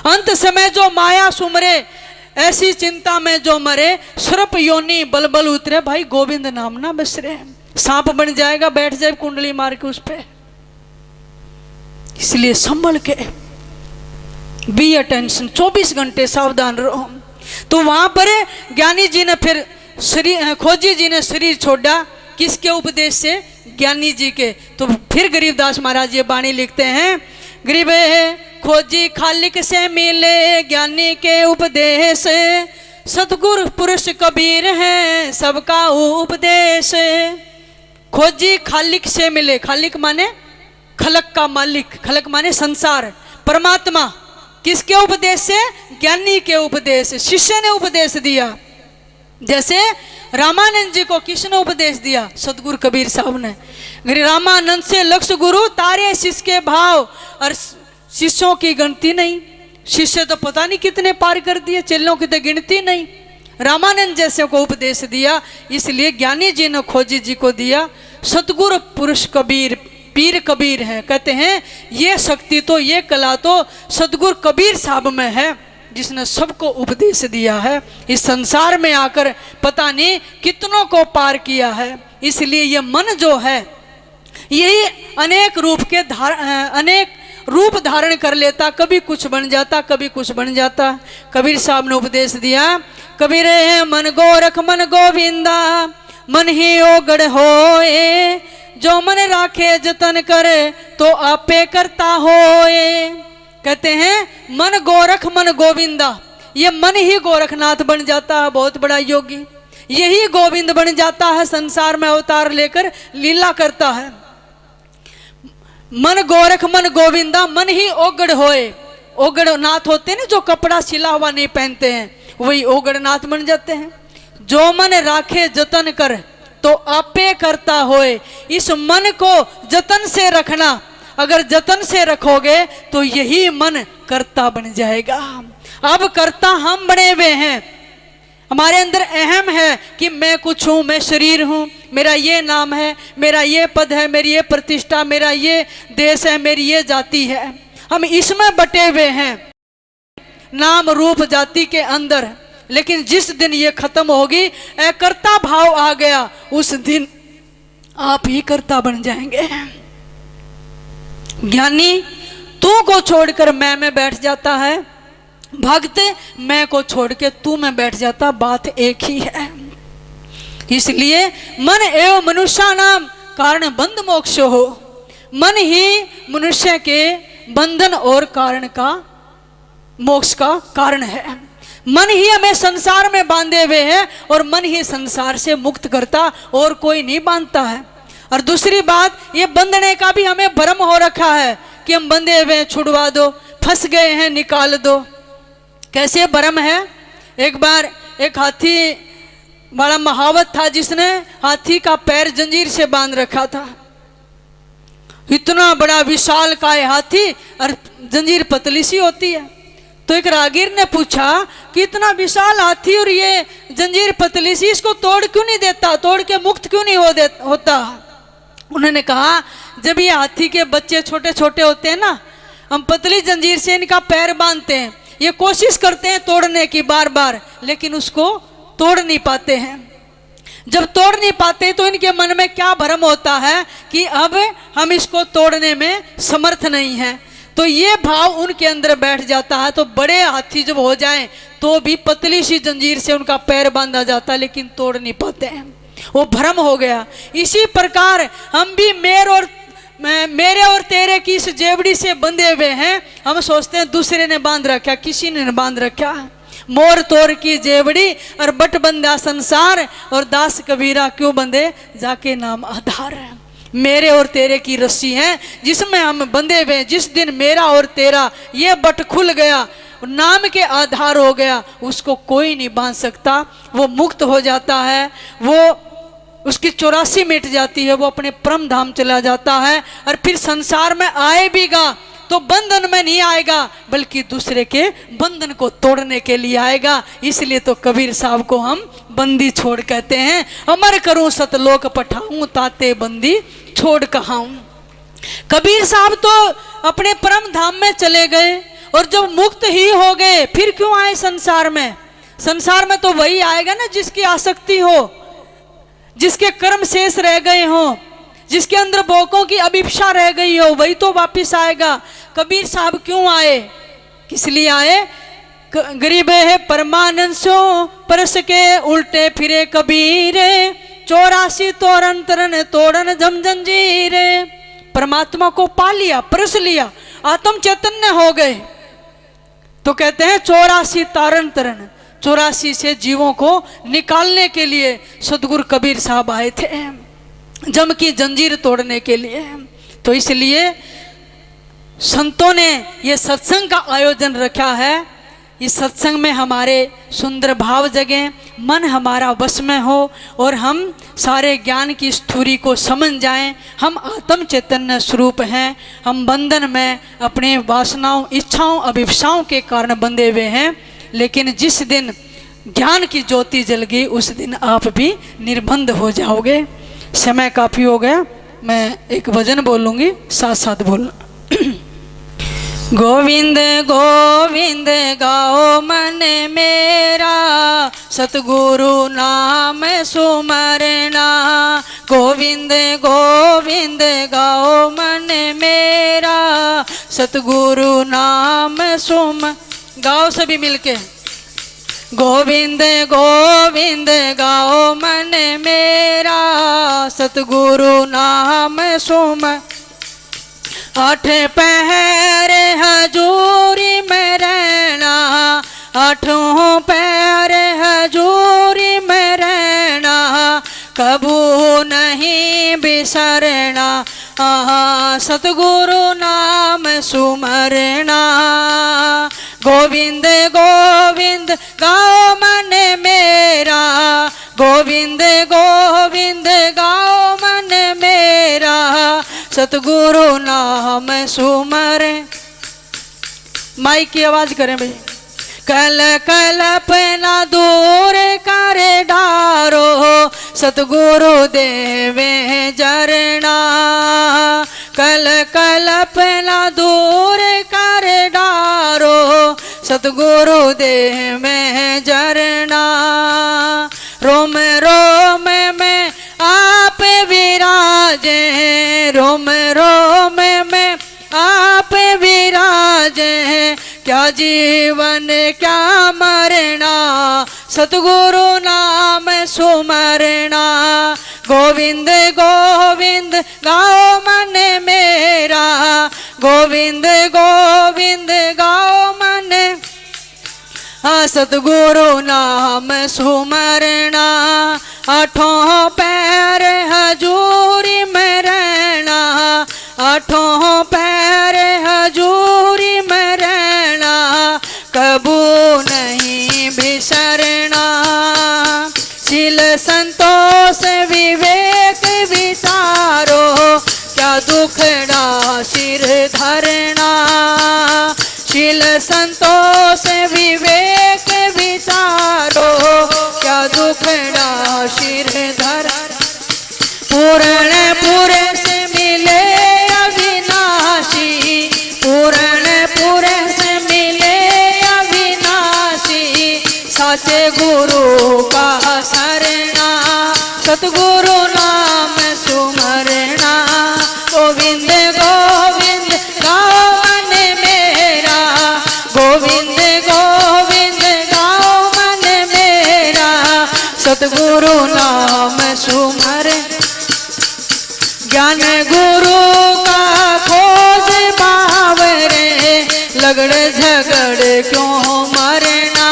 Speaker 1: अंत समय जो माया सुमरे, ऐसी चिंता में जो मरे, सर्प योनि बलबल उतरे। भाई गोविंद नाम ना बिसरे। सांप बन जाएगा, बैठ जाए कुंडली मार के उस पे। इसलिए संभल के बी अटेंशन, 24 घंटे सावधान रहो। तो वहां पर ज्ञानी जी ने फिर शरीर, खोजी जी ने शरीर छोड़ा। किसके उपदेश से? ज्ञानी जी के। तो फिर गरीबदास महाराज ये बाणी लिखते हैं, गरीब खोजी खालिक से मिले ज्ञानी के उपदेश, सतगुरु पुरुष कबीर हैं सबका उपदेश। खोजी खालिक से मिले, खालिक माने खलक का मालिक, खलक माने संसार, परमात्मा। किसके उपदेश से? ज्ञानी के उपदेश। शिष्य ने उपदेश दिया। जैसे रामानंद जी को किसने उपदेश दिया? सतगुरु कबीर साहब ने। रामानंद से लक्ष्य गुरु तारे शिष्य के भाव, और शिष्यों की गिनती नहीं। शिष्य तो पता नहीं कितने पार कर दिए, चेलों की तो गिनती नहीं। रामानंद जैसे को उपदेश दिया, इसलिए ज्ञानी जी ने खोजी जी को दिया। सतगुरु पुरुष कबीर, पीर कबीर है। कहते हैं ये शक्ति तो, ये कला तो सतगुरु कबीर साहब में है, जिसने सबको उपदेश दिया है। इस संसार में आकर पता नहीं कितनों को पार किया है। इसलिए ये मन जो है यही अनेक रूप धारण कर लेता, कभी कुछ बन जाता, कभी कुछ बन जाता। कबीर साहब ने उपदेश दिया, कबीर है मन गोरख मन गोविंदा, मन ही ओगड़ होए, जो मन राखे जतन करे तो आपे करता होए। कहते हैं मन गोरख मन गोविंदा, ये मन ही गोरखनाथ बन जाता है, बहुत बड़ा योगी। यही गोविंद बन जाता है, संसार में अवतार लेकर लीला करता है। मन गोरख मन गोविंदा, मन ही ओगड़ होए। ओगड़ नाथ होते हैं जो कपड़ा सिला हुआ नहीं पहनते हैं, वही ओगड़ नाथ बन जाते हैं। जो मन राखे जतन कर तो आपे करता होए। इस मन को जतन से रखना, अगर जतन से रखोगे तो यही मन कर्ता बन जाएगा। अब कर्ता हम बने हुए हैं, हमारे अंदर अहम है कि मैं कुछ हूँ, मैं शरीर हूँ, मेरा ये नाम है, मेरा ये पद है, मेरी ये प्रतिष्ठा, मेरा ये देश है, मेरी ये जाति है। हम इसमें बटे हुए हैं, नाम रूप जाति के अंदर। लेकिन जिस दिन ये खत्म होगी, कर्ता भाव आ गया, उस दिन आप ही कर्ता बन जाएंगे। ज्ञानी तू को छोड़कर मैं में बैठ जाता है, भक्त मैं को छोड़ के तू में बैठ जाता, बात एक ही है। इसलिए मन एवं मनुष्य नाम कारण बंध मोक्ष हो। मन ही मनुष्य के बंधन और कारण का, मोक्ष का कारण है। मन ही हमें संसार में बांधे हुए है और मन ही संसार से मुक्त करता, और कोई नहीं बांधता है। और दूसरी बात, ये बंधने का भी हमें भ्रम हो रखा है कि हम बंधे हुए हैं, छुड़वा दो, फंस गए हैं, निकाल दो। कैसे भ्रम है? एक बार एक हाथी बड़ा महावत था, जिसने हाथी का पैर जंजीर से बांध रखा था। इतना बड़ा विशाल काय हाथी, और जंजीर पतली सी होती है। तो एक रागीर ने पूछा कि इतना विशाल हाथी और ये जंजीर पतली सी, इसको तोड़ क्यों नहीं देता, तोड़ के मुक्त क्यों नहीं होता? उन्होंने कहा जब ये हाथी के बच्चे छोटे छोटे होते हैं ना, हम पतली जंजीर से इनका पैर बांधते हैं, ये कोशिश करते हैं तोड़ने की बार बार, लेकिन उसको तोड़ नहीं पाते हैं। जब तोड़ नहीं पाते तो इनके मन में क्या भ्रम होता है कि अब हम इसको तोड़ने में समर्थ नहीं हैं। तो ये भाव उनके अंदर बैठ जाता है। तो बड़े हाथी जब हो जाएं तो भी पतली सी जंजीर से उनका पैर बांधा जाता है, लेकिन तोड़ नहीं पाते हैं। वो भ्रम हो गया। इसी प्रकार हम भी मेरे और तेरे की इस जेवड़ी से बंधे हुए हैं। हम सोचते हैं दूसरे ने बांध रखा, किसी ने बांध रखा। मोर तोर की जेवड़ी और बट बंधा संसार, और दास कबीरा क्यों बंधे जाके नाम आधार है। मेरे और तेरे की रस्सी है जिसमें हम बंधे हुए। जिस दिन मेरा और तेरा ये बट खुल गया, नाम के आधार हो गया, उसको कोई नहीं बांध सकता। वो मुक्त हो जाता है, वो उसकी 84 मिट जाती है, वो अपने परम धाम चला जाता है। और फिर संसार में आए भी गा तो बंधन में नहीं आएगा, बल्कि दूसरे के बंधन को तोड़ने के लिए आएगा। इसलिए तो कबीर साहब को हम बंदी छोड़ कहते हैं। अमर करूं सतलोक पठाऊं, ताते बंदी छोड़ कहाऊं। कबीर साहब तो अपने परम धाम में चले गए, और जब मुक्त ही हो गए फिर क्यों आए संसार में? संसार में तो वही आएगा ना जिसकी आसक्ति हो, जिसके कर्म शेष रह गए हो, जिसके अंदर भोगों की अभिप्सा रह गई हो, वही तो वापिस आएगा। कबीर साहब क्यों आए, किस लिए आए? गरीब है परमानंद सो परस के उल्टे फिरे कबीरे, 84 तोरण तरन तोड़न जम जंजीरे। परमात्मा को पा लिया, परस लिया, आत्म चैतन्य हो गए। तो कहते हैं 84 तारण तरन, 84 से जीवों को निकालने के लिए सदगुरु कबीर साहब आए थे, जम की जंजीर तोड़ने के लिए। तो इसलिए संतों ने ये सत्संग का आयोजन रखा है। इस सत्संग में हमारे सुंदर भाव जगे, मन हमारा वश में हो, और हम सारे ज्ञान की स्थूरी को समझ जाएं। हम आत्म चैतन्य स्वरूप हैं। हम बंधन में अपने वासनाओं, इच्छाओं, अभिप्साओं के कारण बंधे हुए हैं। लेकिन जिस दिन ज्ञान की ज्योति जल गई, उस दिन आप भी निर्बंध हो जाओगे। समय काफ़ी हो गया, मैं एक भजन बोलूँगी, साथ साथ बोलना। गोविंद गोविंद गाओ मन मेरा, सतगुरु नाम सुमरना। गोविंद गोविंद गाओ मन मेरा, सतगुरु नाम गाओ सभी मिलके। गोविंद गोविंद गाओ मन मेरा, सतगुरु नाम आठ पहर हजूरी में रहना, आठों पैर हजूरी में रहना, कबू नहीं बिसरना, सतगुरु नाम सुमरना। गोविंद गोविंद गाओ मन मेरा, गोविंद गोविंद गाओ मन मेरा, सतगुरु नाम सुमरे। माइक की आवाज करें भाई। कल कल्पना दूर कर डारो, सतगुरु देवे जरना। कल कल्पना दूर कर डारो, सतगुरु देवे जरना। रोम रोम में आप विराजे, रोम रोम में आप विराजे, क्या जीवन क्या मरना, सतगुरु नाम सुमरना। गोविंद गोविंद गाओ मन मेरा, गोविंद गोविंद गाओ मन, सतगुरु नाम सुमरना। आठों पैर हजूरी में रहना, आठों पैर हजूरी में रहना, कबू नहीं बिसरना। शील संतोष विवेक विचारो, क्या दुखड़ा सिर धरना। शील संतोष विवेक विचारो, क्या दुखड़ा सिर धरना। पूर्ण पुरुष मिले अविनाशी, पूर्ण पुरुष मिले अविनाशी, साचे गुरु का शरणा, सतगुरु नाम सुमरना। गोविंद गोविंद गाओ मन मेरा, गोविंद गोविंद गाओ मन मेरा, सतगुरु नाम झगड़ क्यों मरना,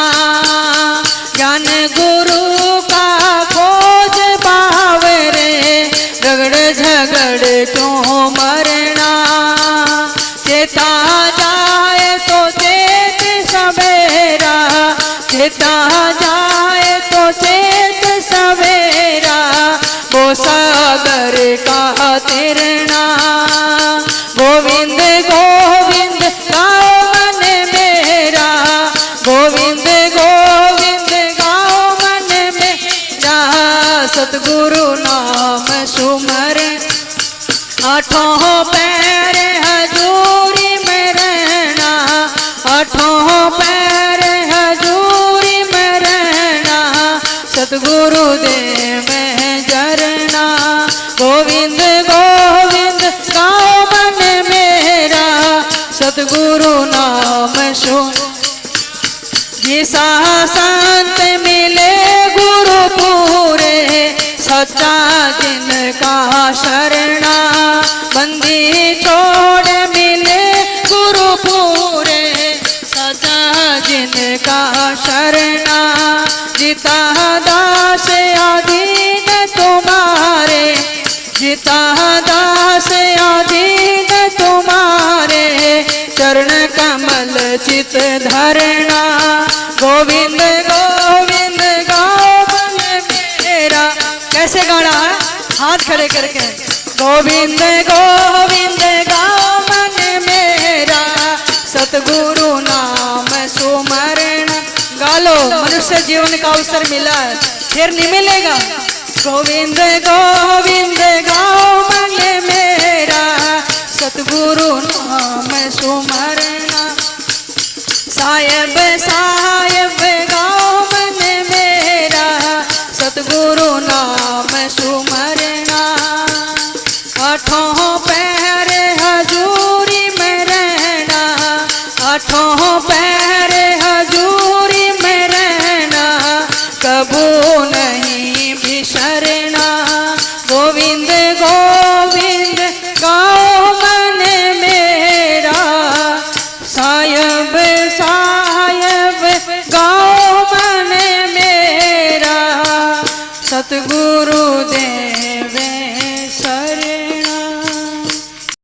Speaker 1: ज्ञान गुरु का खोज पावे रे, झगड़ झगड़ क्यों मरना। चेता जाए तो चेत सवेरा, चेता जाए तो चेत सवेरा, वो सागर का तैरना। गोविंद गोविंद गाओ मन मेरा, गोविंद गोविंद गाओ मन मेरा, सतगुरु नाम सुमर। आठों पैर हजूरी में रहना, आठों पैर हजूरी में रहना, सतगुरु देव में जरना। गोविंद गोविंद गाओ मन मेरा, सतगुरु नाम सुन। जिसा संत मिले गुरु पूरे, सच्चा जिनका शरणा। बंदी छोड़ मिले गुरु पूरे, सच्चा जिनका शरणा। जिता दास अधीन तुम्हारे, जिता दास अधीन तुम्हारे, चरण कमल चित धरना। गोविंद गोविंद गाओ मन मेरा। कैसे गाना है? हाथ खड़े करके। गोविंद गोविंद गाओ मन मेरा, सतगुरु नाम सुमरण। गालो, मनुष्य जीवन का अवसर मिला है, फिर नहीं मिलेगा। गोविंद गोविंद गाओ मन मेरा, सतगुरु नाम सुमरना। साहेब साहेब गाओ मन मेरा, सतगुरु नाम सुमरना। आठों पैर हजूरी में रहना, आठों पैर हजूरी में रहना, कबू नहीं बिसरना। गोविंद गोविंद गाओ मन मेरा, साहेब साहेब गाओ मन मेरा, सतगुरु